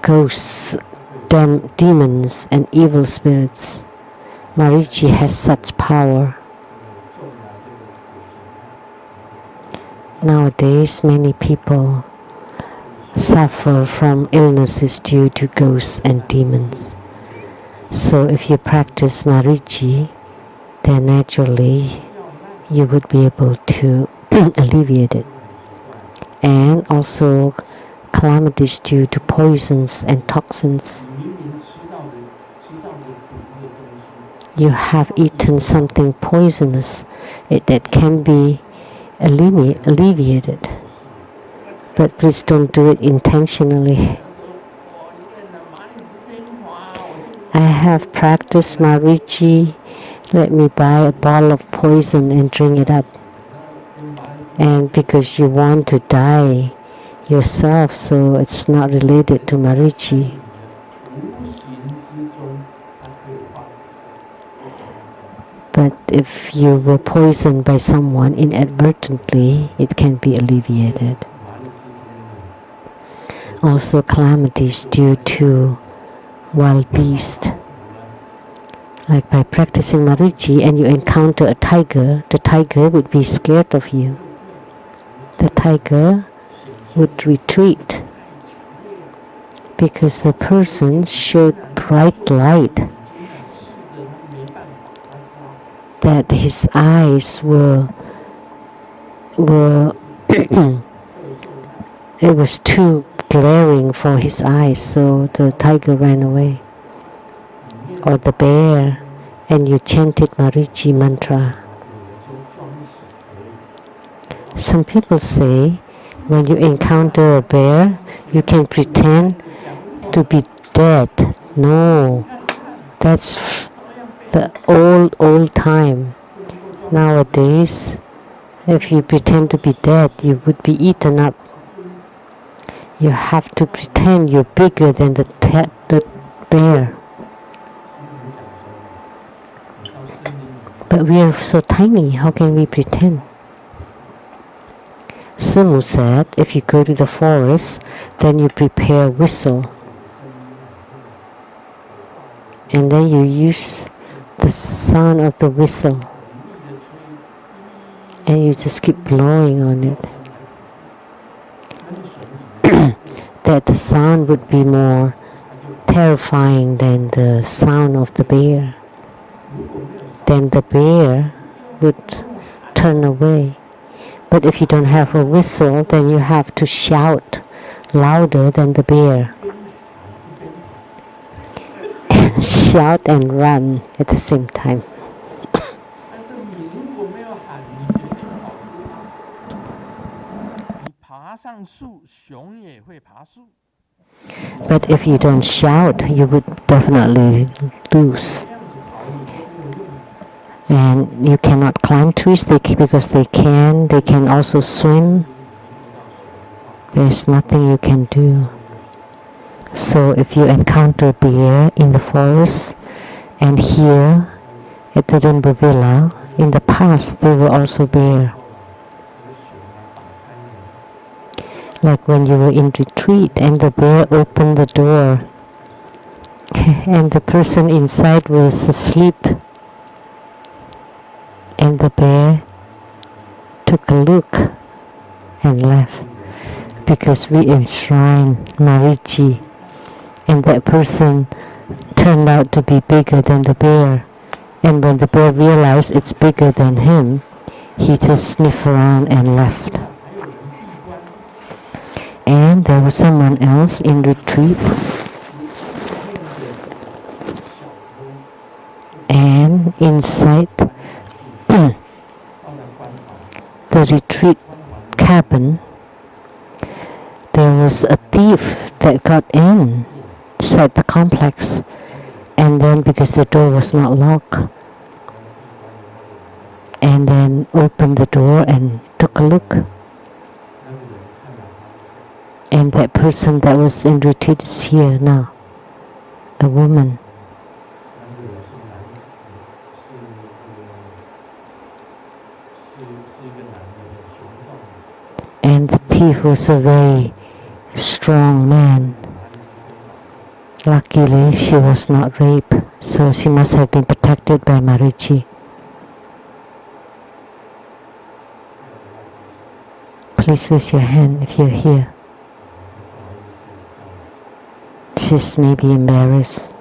ghosts, demons, and evil spirits. Marichi has such power. Nowadays, many people suffer from illnesses due to ghosts and demons. So if you practice Marichi, then naturally you would be able to alleviate it. And also calamities due to poisons and toxins. You have eaten something poisonous that can be alleviated. But please don't do it intentionally. I have practiced Marichi. Let me buy a bottle of poison and drink it up. And because you want to die yourself, so it's not related to Marichi. But if you were poisoned by someone inadvertently, it can be alleviated. Also calamities due to wild beasts. Like by practicing Marichi and you encounter a tiger, the tiger would be scared of you. The tiger would retreat because the person showed bright light, that his eyes were it was too glaring for his eyes, so the tiger ran away. Or the bear, and you chanted Marichi mantra. Some people say when you encounter a bear, you can pretend to be dead. No, that's the old time. Nowadays, if you pretend to be dead, you would be eaten up. You have to pretend you're bigger than the bear. But we are so tiny, how can we pretend? Simu said, if you go to the forest, then you prepare a whistle. And then you use the sound of the whistle. And you just keep blowing on it. That the sound would be more terrifying than the sound of the bear. then the bear would turn away. But if you don't have a whistle, then you have to shout louder than the bear. Shout and run at the same time. 但是你如果没有喊，你决定跑出它，你爬上树，熊也会爬树。 But if you don't shout, you would definitely lose. And you cannot climb trees because they can also swim. There's nothing you can do. So if you encounter bear in the forest, and here at the Rainbow Villa, in the past there were also bear. Like when you were in retreat and the bear opened the door and the person inside was asleep, and the bear took a look and left because we enshrined Marichi, and that person turned out to be bigger than the bear, and when the bear realized it's bigger than him, he just sniffed around and left. And there was someone else in retreat, and inside the retreat cabin there was a thief that got inside the complex, and then because the door was not locked, and then opened the door and took a look. And that person that was in retreat is here now, a woman. And the thief was a very strong man. Luckily, she was not raped, so she must have been protected by Marichi. Please raise your hand if you're here. She's maybe embarrassed.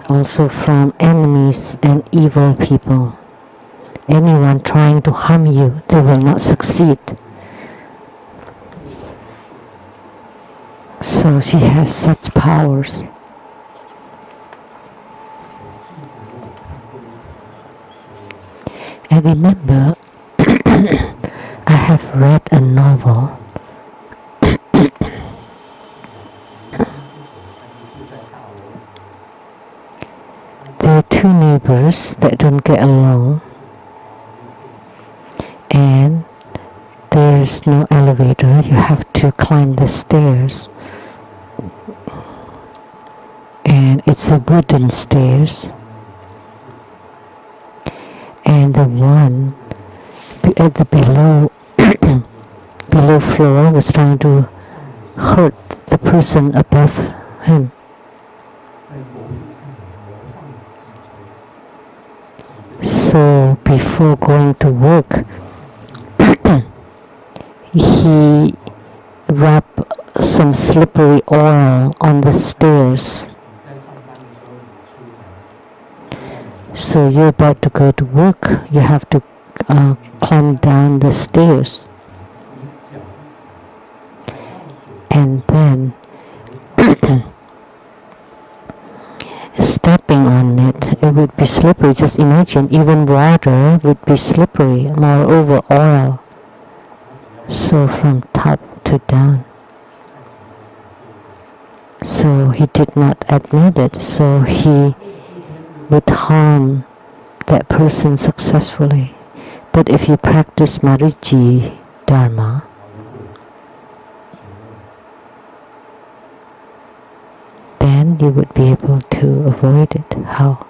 Also from enemies and evil people. Anyone trying to harm you, they will not succeed. So she has such powers. I remember I have read a novel. There are two neighbors that don't get along, and there's no elevator. You have to climb the stairs, and it's a wooden stairs, and the one at the below floor was trying to hurt the person above him. So before going to work, he rubbed some slippery oil on the stairs. So you're about to go to work, you have to climb down the stairs. And then stepping on it, it would be slippery. Just imagine, even water would be slippery, moreover oil. So from top to down. So he did not admit it, so he would harm that person successfully. But if you practice Marichi Dharma, then you would be able to avoid it. How?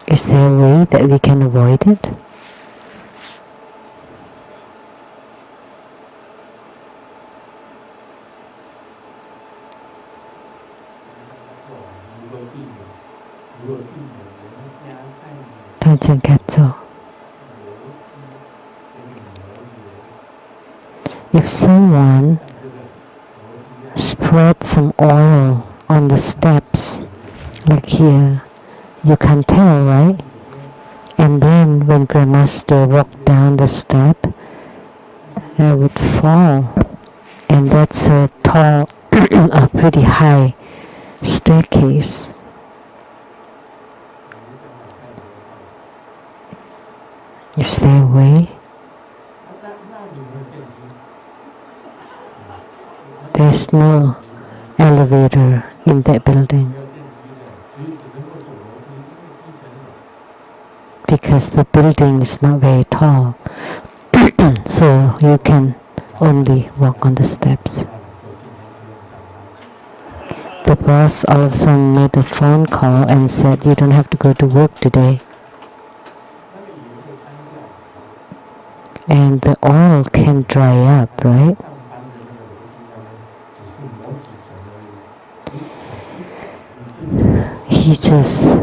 Is there a way that we can avoid it? Don't get so. if someone spread some oil on the steps, like here, you can tell, right? And then when Grandmaster walked down the step, it would fall. And that's a tall, a pretty high staircase. Is there a way? There's no elevator in that building because the building is not very tall. So you can only walk on the steps. The boss all of a sudden made a phone call and said, you don't have to go to work today. And the oil can dry up, right? He just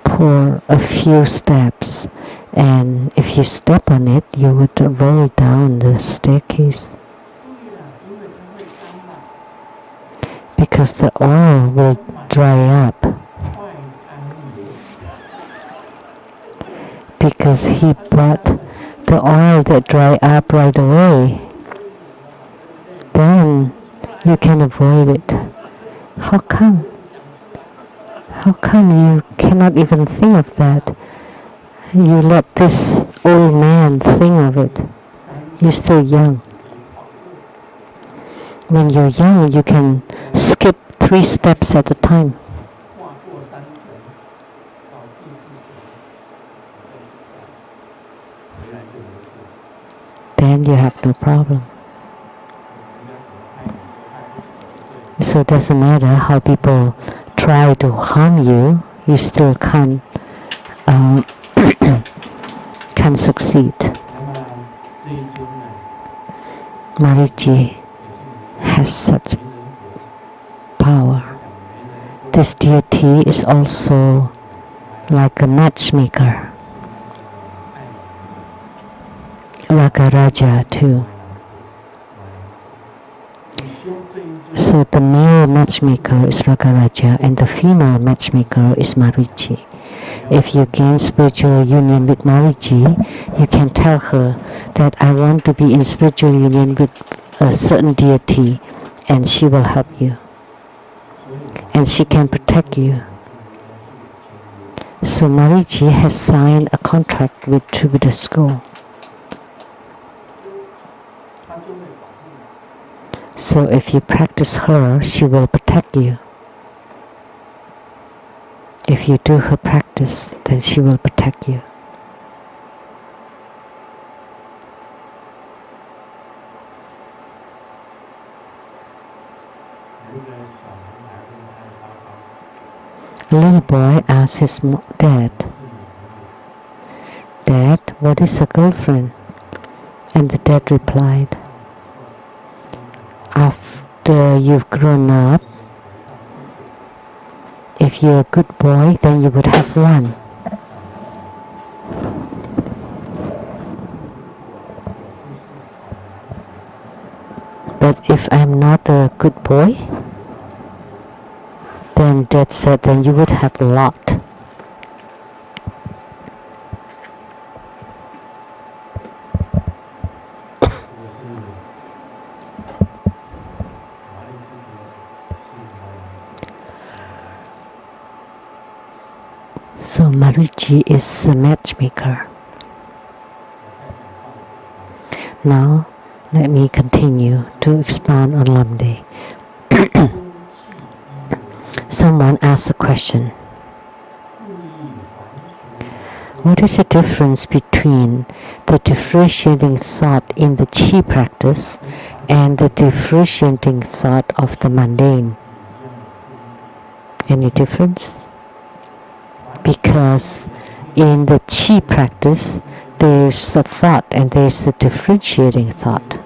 pour a few steps, and if you step on it, you would roll down the staircase. Because the oil will dry up. Because he bought the oil that dry up right away. Then you can avoid it. How come? How come you cannot even think of that? You let this old man think of it. You're still young. When you're young, you can skip 3 steps at a time. Then you have no problem. So it doesn't matter how people try to harm you, you still can't can succeed. Marici has such power. This deity is also like a matchmaker. Ragaraja too. So the male matchmaker is Ragaraja and the female matchmaker is Marici. If you gain spiritual union with Marici, you can tell her that I want to be in spiritual union with a certain deity, and she will help you. And she can protect you. So Marici has signed a contract with the school. So if you practice her, she will protect you. If you do her practice, then she will protect you. A little boy asked his dad, "Dad, what is a girlfriend?" And the dad replied, "After you've grown up, if you're a good boy, then you would have one. But if I'm not a good boy," then Dad said, "then you would have a lot." So Marici is the matchmaker. Now let me continue to expound on Lamdre. Someone asked a question. What is the difference between the differentiating thought in the Qi practice and the differentiating thought of the mundane? Any difference? Because in the Qi practice, there's the thought and there's the differentiating thought.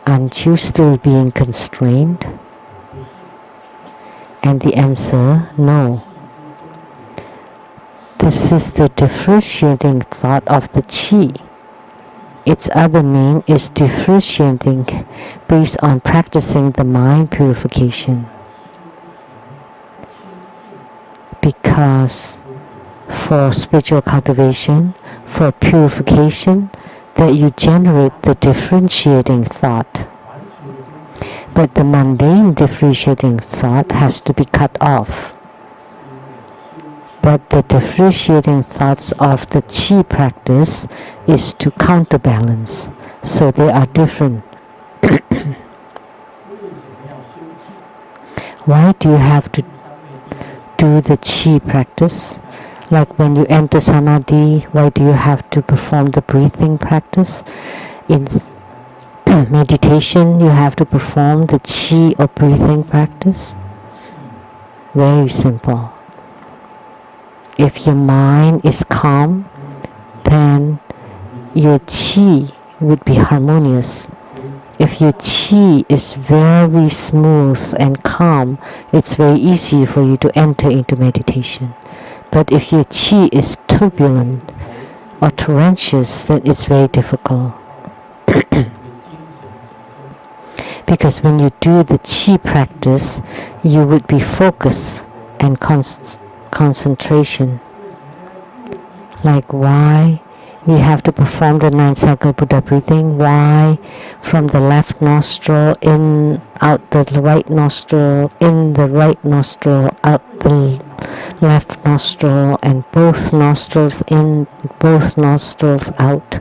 Aren't you still being constrained? And the answer, no. This is the differentiating thought of the Qi. Its other name is differentiating based on practicing the mind purification. Because for spiritual cultivation, for purification, that you generate the differentiating thought. But the mundane differentiating thought has to be cut off. But the differentiating thoughts of the qi practice is to counterbalance. So they are different. Why do you have to do the qi practice? Like when you enter samadhi, why do you have to perform the breathing practice? In meditation, you have to perform the qi or breathing practice. Very simple. If your mind is calm, then your qi would be harmonious. If your qi is very smooth and calm, it's very easy for you to enter into meditation. But if your qi is turbulent or torrentious, then it's very difficult. Because when you do the qi practice, you would be focused and concentration. Like why we have to perform the 9-cycle Buddha breathing? Why from the left nostril in, out the right nostril, in the right nostril, out the left nostril, and both nostrils in, both nostrils out?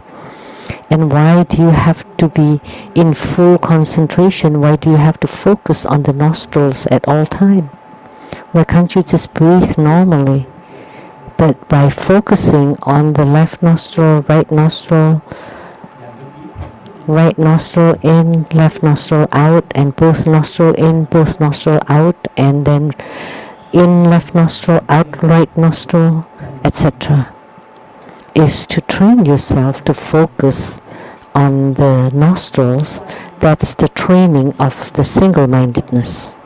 And why do you have to be in full concentration? Why do you have to focus on the nostrils at all time? Why can't you just breathe normally? But by focusing on the left nostril in, left nostril out, and both nostril in, both nostril out, and then in left nostril, out right nostril, etc., is to train yourself to focus on the nostrils. That's the training of the single-mindedness.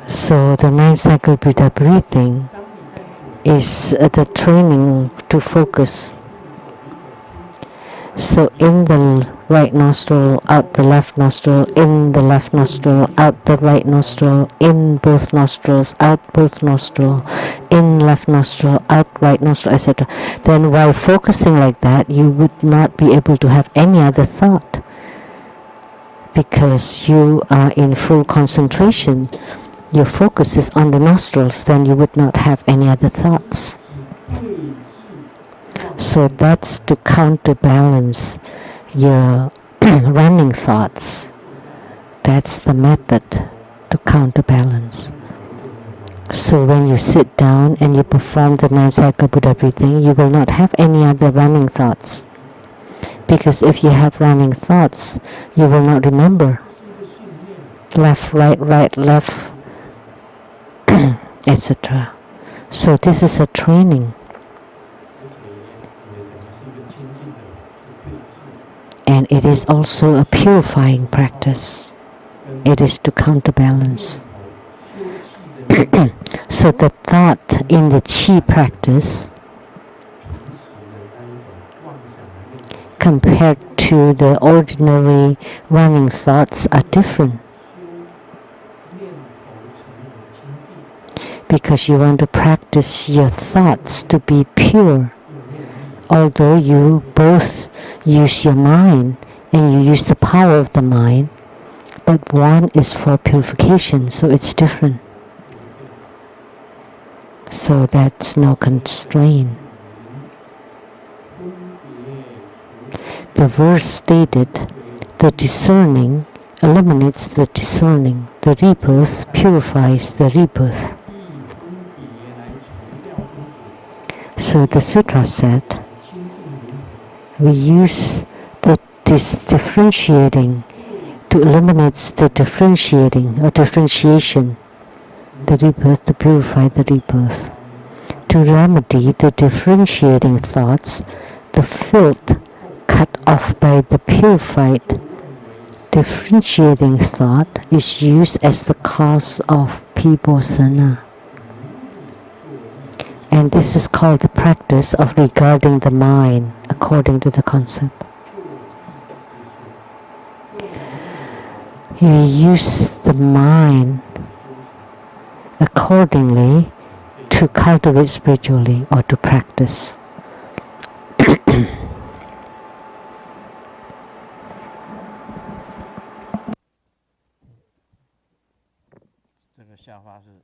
So the 9-cycle Buddha breathing is the training to focus. So in the right nostril, out the left nostril, in the left nostril, out the right nostril, in both nostrils, out both nostril, in left nostril, out right nostril, etc. Then while focusing like that, you would not be able to have any other thought. Because you are in full concentration. Your focus is on the nostrils, then you would not have any other thoughts. So that's to counterbalance your running thoughts. That's the method to counterbalance. So when you sit down and you perform the 9-cycle Buddha breathing, you will not have any other running thoughts. Because if you have running thoughts, you will not remember. Left, right, left, etc. So this is a training. And it is also a purifying practice. It is to counterbalance. So the thought in the qi practice compared to the ordinary running thoughts are different. Because you want to practice your thoughts to be pure. Although you both use your mind and you use the power of the mind, but one is for purification, so it's different. So that's no constraint. The verse stated, the discerning eliminates the discerning. The rebirth purifies the rebirth. So the sutra said, we use the differentiating to eliminate the differentiating or differentiation, the rebirth, to purify the rebirth. To remedy the differentiating thoughts, the filth cut off by the purified differentiating thought is used as the cause of vibhosana. And this is called the practice of regarding the mind according to the concept. You use the mind accordingly to cultivate spiritually or to practice. 这个下法是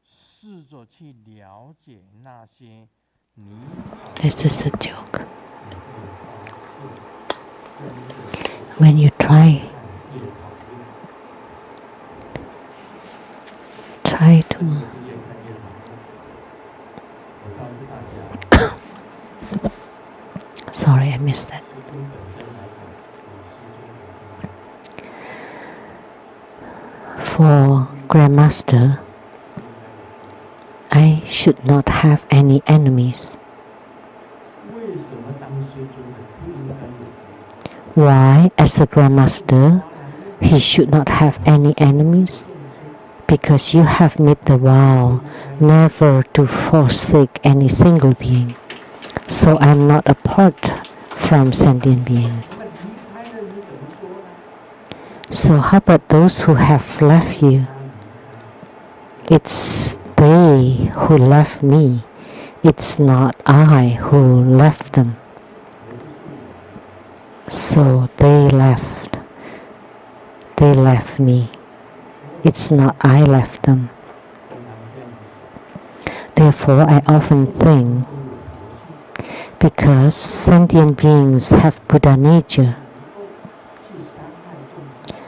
试着去了解那些你 This is a joke. When you try to Sorry, I missed that. For Grandmaster, I should not have any enemies. Why, as a Grandmaster, he should not have any enemies? Because you have made the vow never to forsake any single being. So I'm not apart from sentient beings. So how about those who have left you? It's they who left me. It's not I who left them. So they left me. It's not I left them. Therefore, I often think, because sentient beings have Buddha nature,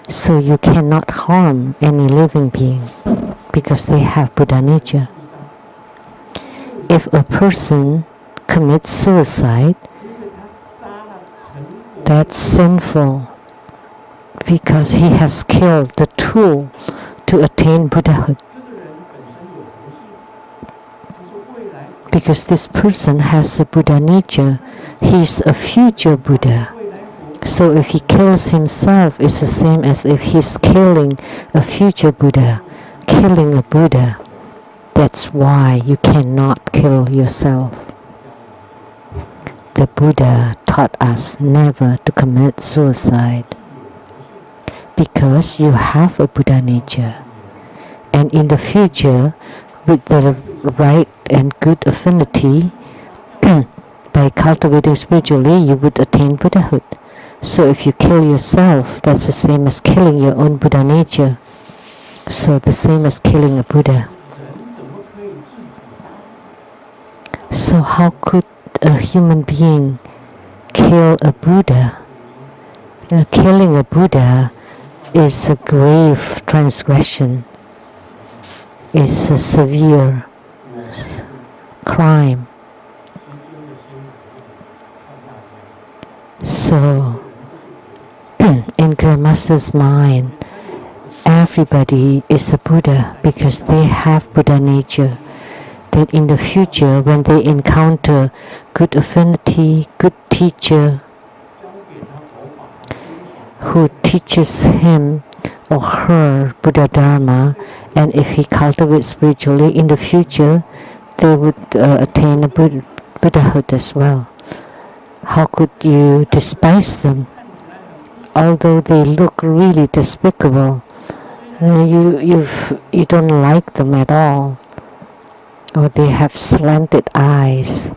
so you cannot harm any living being because they have Buddha nature. If a person commits suicide, that's sinful because he has killed the tool to attain Buddhahood. Because this person has a Buddha nature, he's a future Buddha. So if he kills himself, it's the same as if he's killing a future Buddha, killing a Buddha. That's why you cannot kill yourself. The Buddha taught us never to commit suicide because you have a Buddha nature. And in the future, with the right and good affinity, by cultivating spiritually, you would attain Buddhahood. So if you kill yourself, that's the same as killing your own Buddha nature. So the same as killing a Buddha. So how could a human being kill a Buddha? Killing a Buddha is a grave transgression. It's a severe crime. So, in Grandmaster's mind, everybody is a Buddha because they have Buddha nature. That in the future, when they encounter good affinity, good teacher who teaches him or her Buddha Dharma, and if he cultivates spiritually in the future, they would attain a Buddhahood as well. How could you despise them? Although they look really despicable, you don't like them at all, or they have slanted eyes.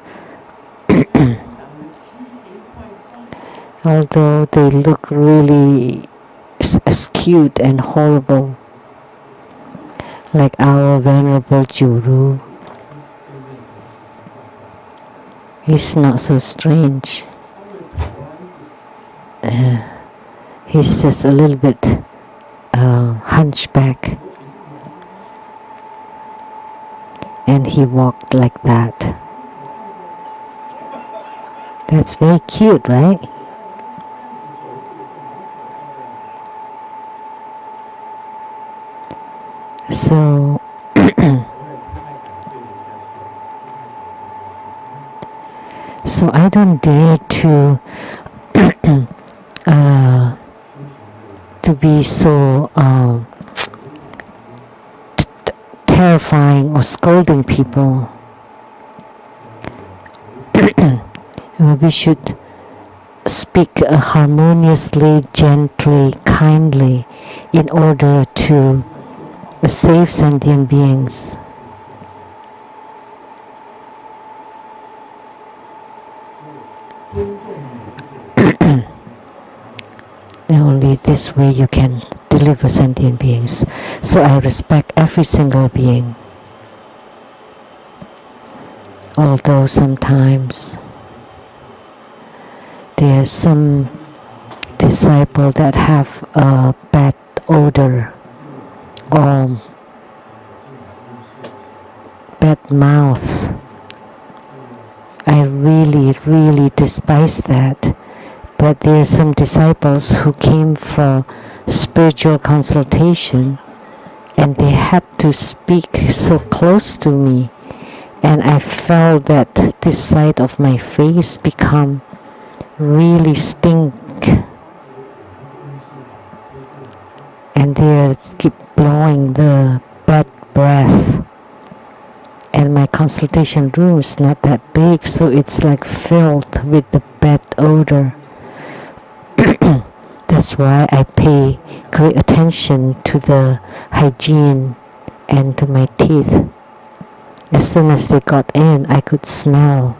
Although they look really skewed and horrible, like our Venerable Juru. He's not so strange. He's just a little bit hunchback. And he walked like that. That's very cute, right? So so I don't dare to be so terrifying or scolding people we should speak harmoniously, gently, kindly in order to save sentient beings. Only this way you can deliver sentient beings. So I respect every single being. Although sometimes there are some disciples that have a bad odor or bad mouth. I really despise that. But there are some disciples who came for spiritual consultation and they had to speak so close to me, and I felt that this side of my face become really stink, and they keep blowing the bad breath, and my consultation room is not that big, so it's like filled with the bad odor. That's why I pay great attention to the hygiene and to my teeth. As soon as they got in, I could smell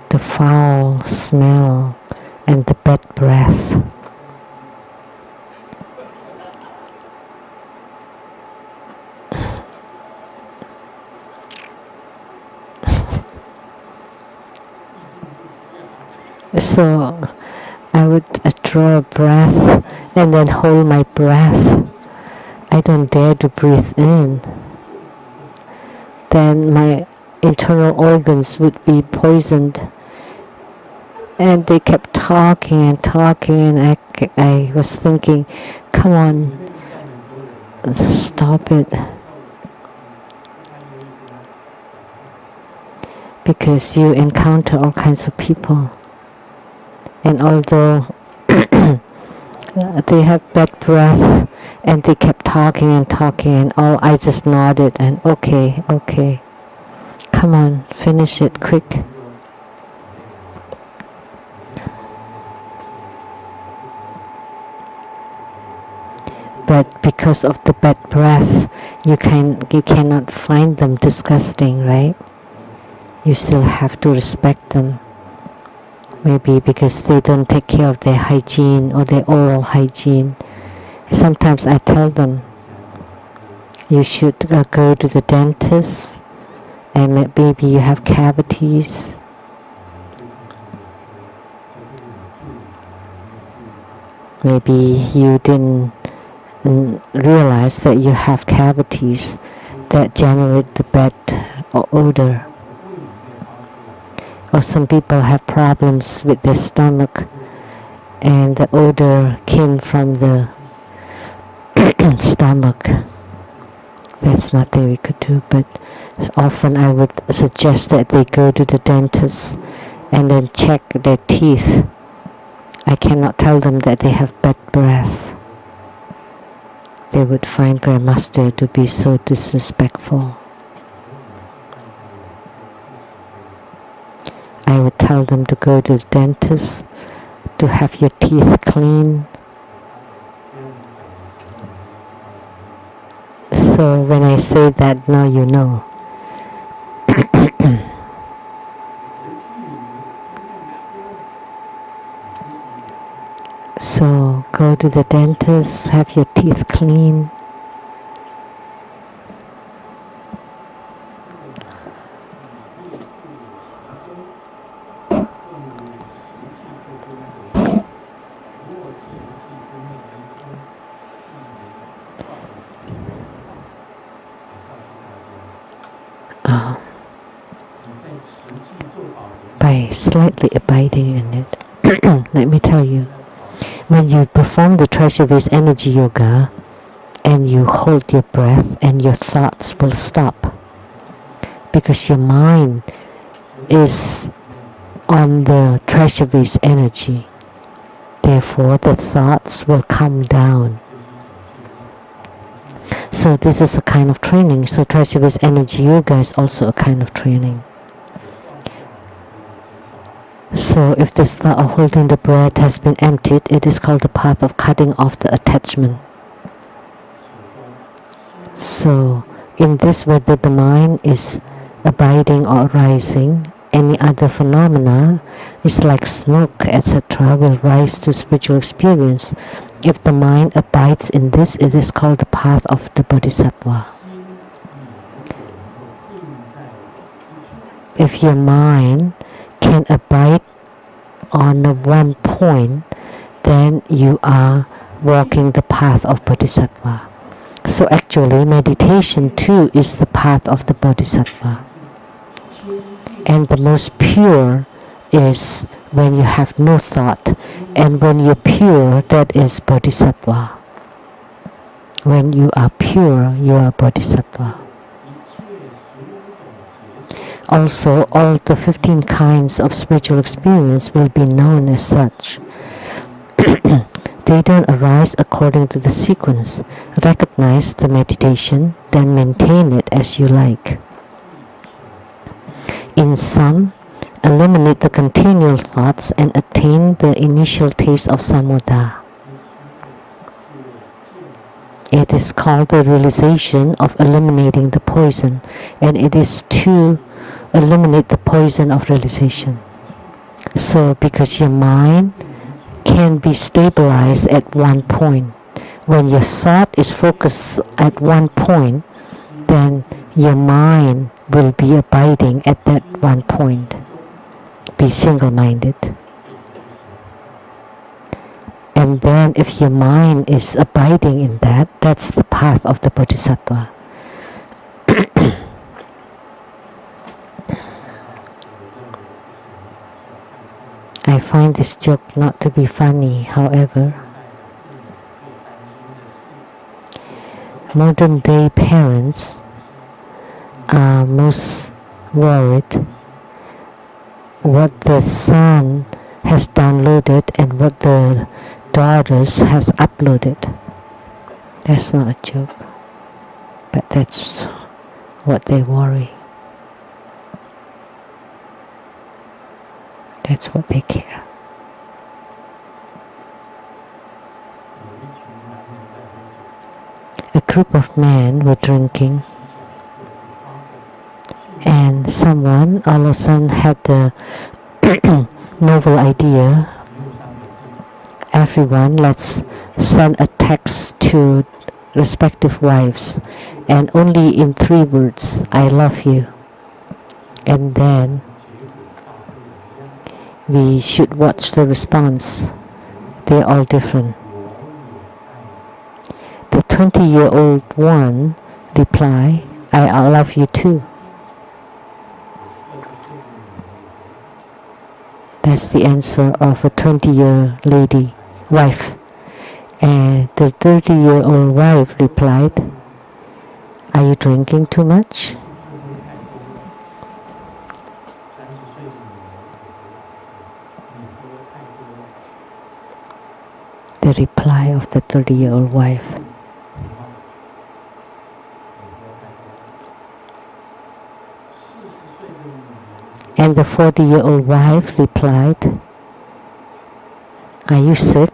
the foul smell and the bad breath. So I would draw a breath and then hold my breath. I don't dare to breathe in. Then my internal organs would be poisoned. And they kept talking and talking, and I was thinking, come on, stop it. Because you encounter all kinds of people. And although they have bad breath and they kept talking and talking, and all, I just nodded and okay, come on, finish it quick. But because of the bad breath, you cannot find them disgusting, right? You still have to respect them. Maybe because they don't take care of their hygiene or their oral hygiene. Sometimes I tell them, you should go to the dentist, and maybe you have cavities. Maybe you didn't realize that you have cavities that generate the bad odor. Or some people have problems with their stomach and the odor came from the stomach. That's nothing we could do, but often I would suggest that they go to the dentist and then check their teeth. I cannot tell them that they have bad breath. They would find Grandmaster to be so disrespectful. I would tell them to go to the dentist, to have your teeth clean. So when I say that, now you know. So go to the dentist, have your teeth clean. By slightly abiding in it. Let me tell you, when you perform the treasure-based energy yoga and you hold your breath, and your thoughts will stop because your mind is on the treasure-based energy. Therefore, the thoughts will come down. So this is a kind of training. So treasure-based energy yoga is also a kind of training. So if this thought of holding the breath has been emptied, it is called the path of cutting off the attachment. So in this, whether the mind is abiding or arising, any other phenomena is like smoke, etc., will rise to spiritual experience. If the mind abides in this, it is called the path of the bodhisattva. If your mind can abide on one point, then you are walking the path of bodhisattva. So actually, meditation too is the path of the bodhisattva. And the most pure is when you have no thought. And when you're pure, that is bodhisattva. When you are pure, you are bodhisattva. Also, all the 15 kinds of spiritual experience will be known as such. They don't arise according to the sequence. Recognize the meditation, then maintain it as you like. In sum, eliminate the continual thoughts and attain the initial taste of samudha. It is called the realization of eliminating the poison, and it is to eliminate the poison of realization. So because your mind can be stabilized at one point, when your thought is focused at one point, then your mind will be abiding at that one point. Be single-minded. And then if your mind is abiding in that, that's the path of the bodhisattva. I find this joke not to be funny, however. Modern day parents are most worried what the son has downloaded and what the daughters has uploaded. That's not a joke, but that's what they worry. That's what they care. A group of men were drinking, and someone all of a sudden had the novel idea. Everyone, let's send a text to respective wives, and only in 3 words, I love you. And then we should watch the response. They're all different. The 20-year-old one replied, I love you too. That's the answer of a 20-year lady, wife. And the 30-year-old wife replied, are you drinking too much? The reply of the 30-year-old wife. And the 40-year-old wife replied, are you sick?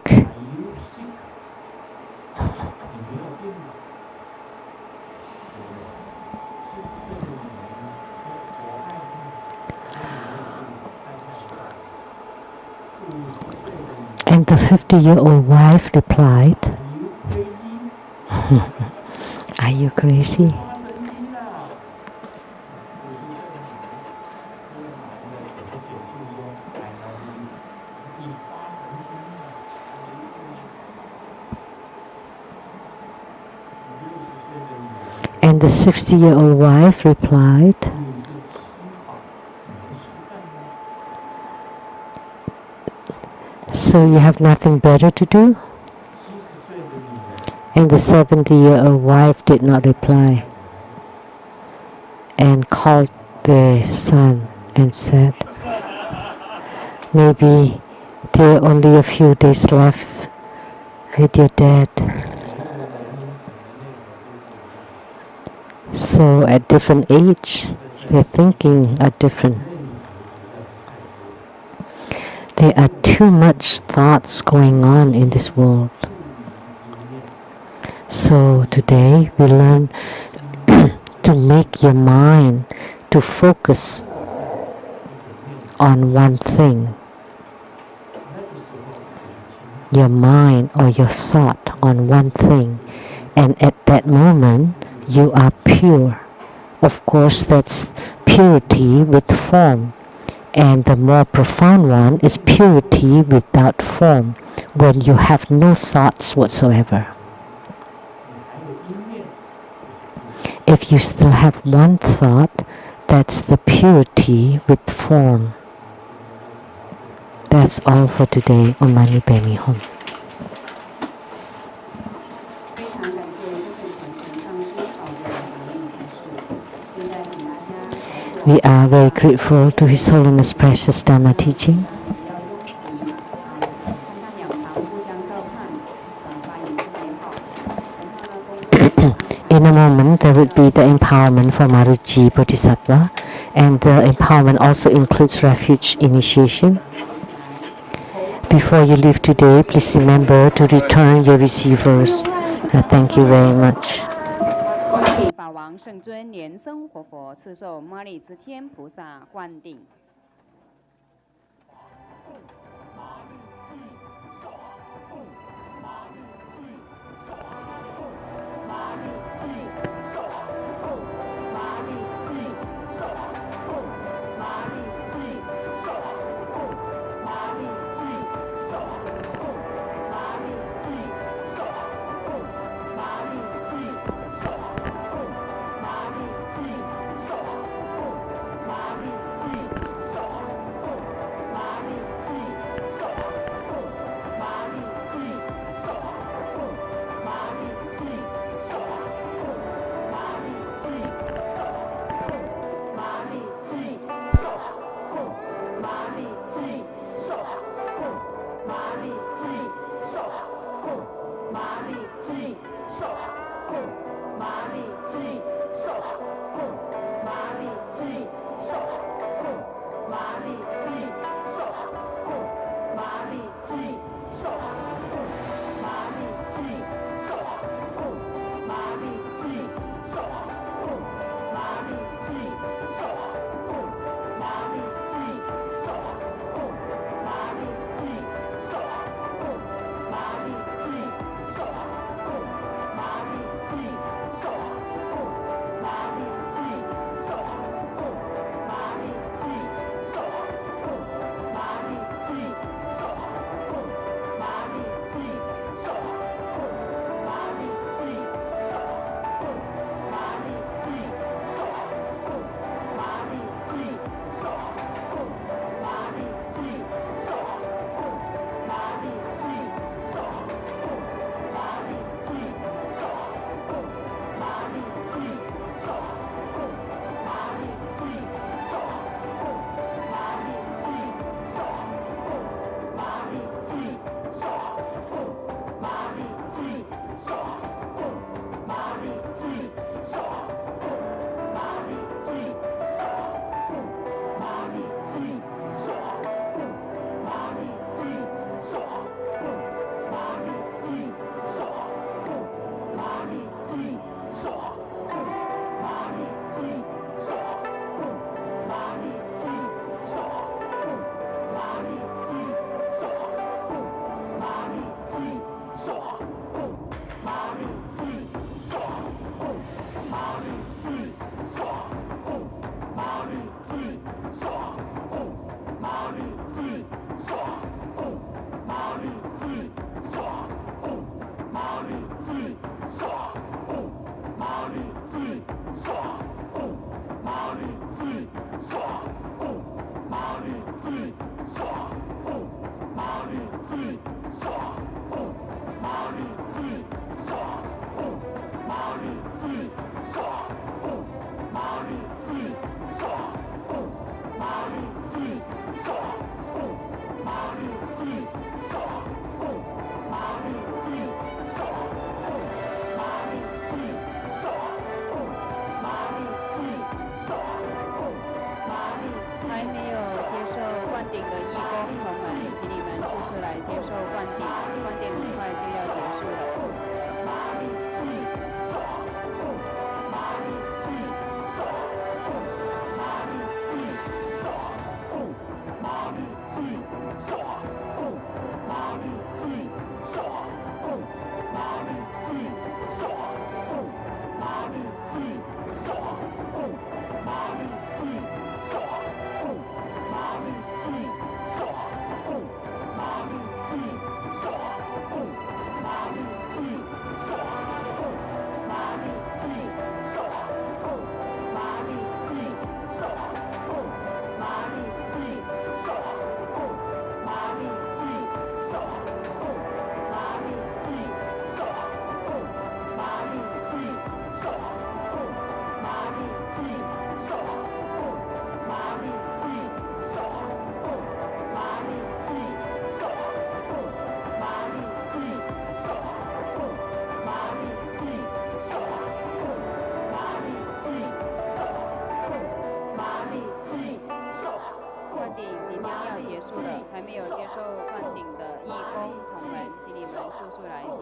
And the 50-year-old wife replied, are you crazy? And the 60-year-old wife replied, so you have nothing better to do? And the 70-year-old wife did not reply and called the son and said, maybe there are only a few days left with your dad. So at different age, their thinking are different. There are too much thoughts going on in this world. So today we learn to make your mind to focus on one thing. Your mind or your thought on one thing, and at that moment you are pure. Of course, that's purity with form, and the more profound one is purity without form, when you have no thoughts whatsoever. If you still have one thought, that's the purity with form. That's all for today. Om Mani Padme Hum. 非常感谢根本传承上师宝贵的法论开示。现在请大家来做 We are very grateful to His Holiness Precious Dharma teaching. 不要拥挤，三大两旁互相照看，发言是最好。然后呢，工作 In a moment, there would be the empowerment for Maruji Bodhisattva, and the empowerment also includes refuge initiation. Before you leave today, please remember to return your receivers. Thank you very much. 恭喜法王圣尊莲生活佛赐受摩利支天菩萨灌顶。麻利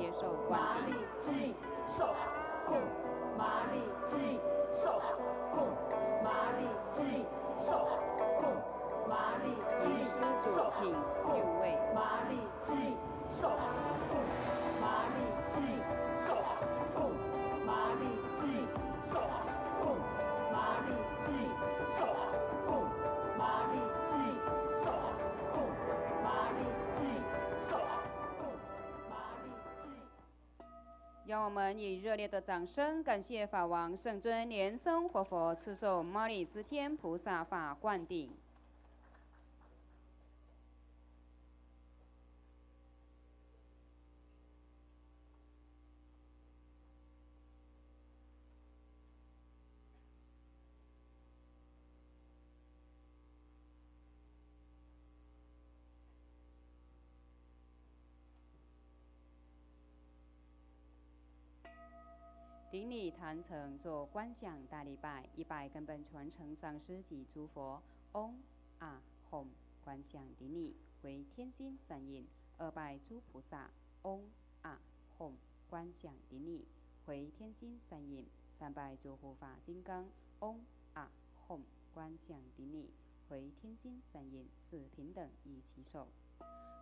接受灌顶。请施主请就位。让我们以热烈的掌声感谢法王圣尊莲生活佛赐受摩利支天菩萨法灌顶。顶礼坛城做观想大礼拜，100根本传承上师及诸佛。嗡啊吽观想顶礼为天心三印，2拜诸菩萨。嗡啊吽观想顶礼为天心三印，3拜诸护法金刚。嗡啊吽观想顶礼为天心三印，4平等一起手。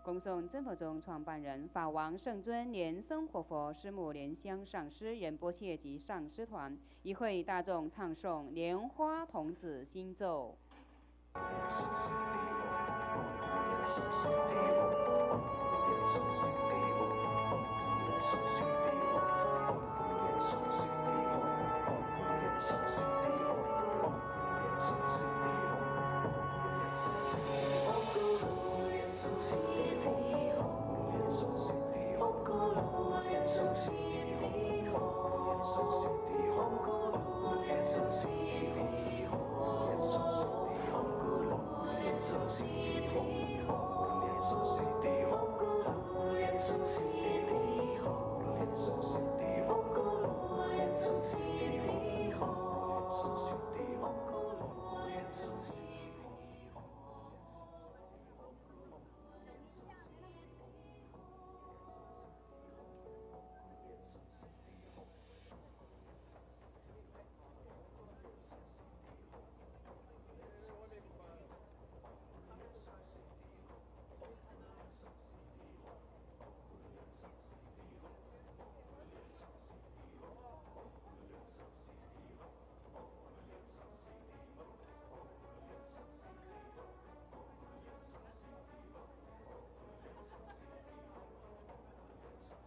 恭送真佛宗创办人法王圣尊莲生活佛师母莲香上师仁波切及上师团，一会大众唱诵莲花童子心咒。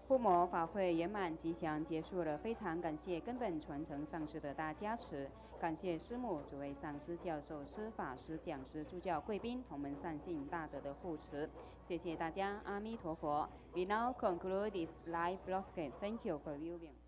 护摩法会圆满吉祥结束了，非常感谢根本传承上师的大加持，感谢师母、诸位上师、教授、师法师、讲师、助教、贵宾、同门善信大德的护持，谢谢大家，阿弥陀佛。We now conclude this live broadcast. Thank you for viewing.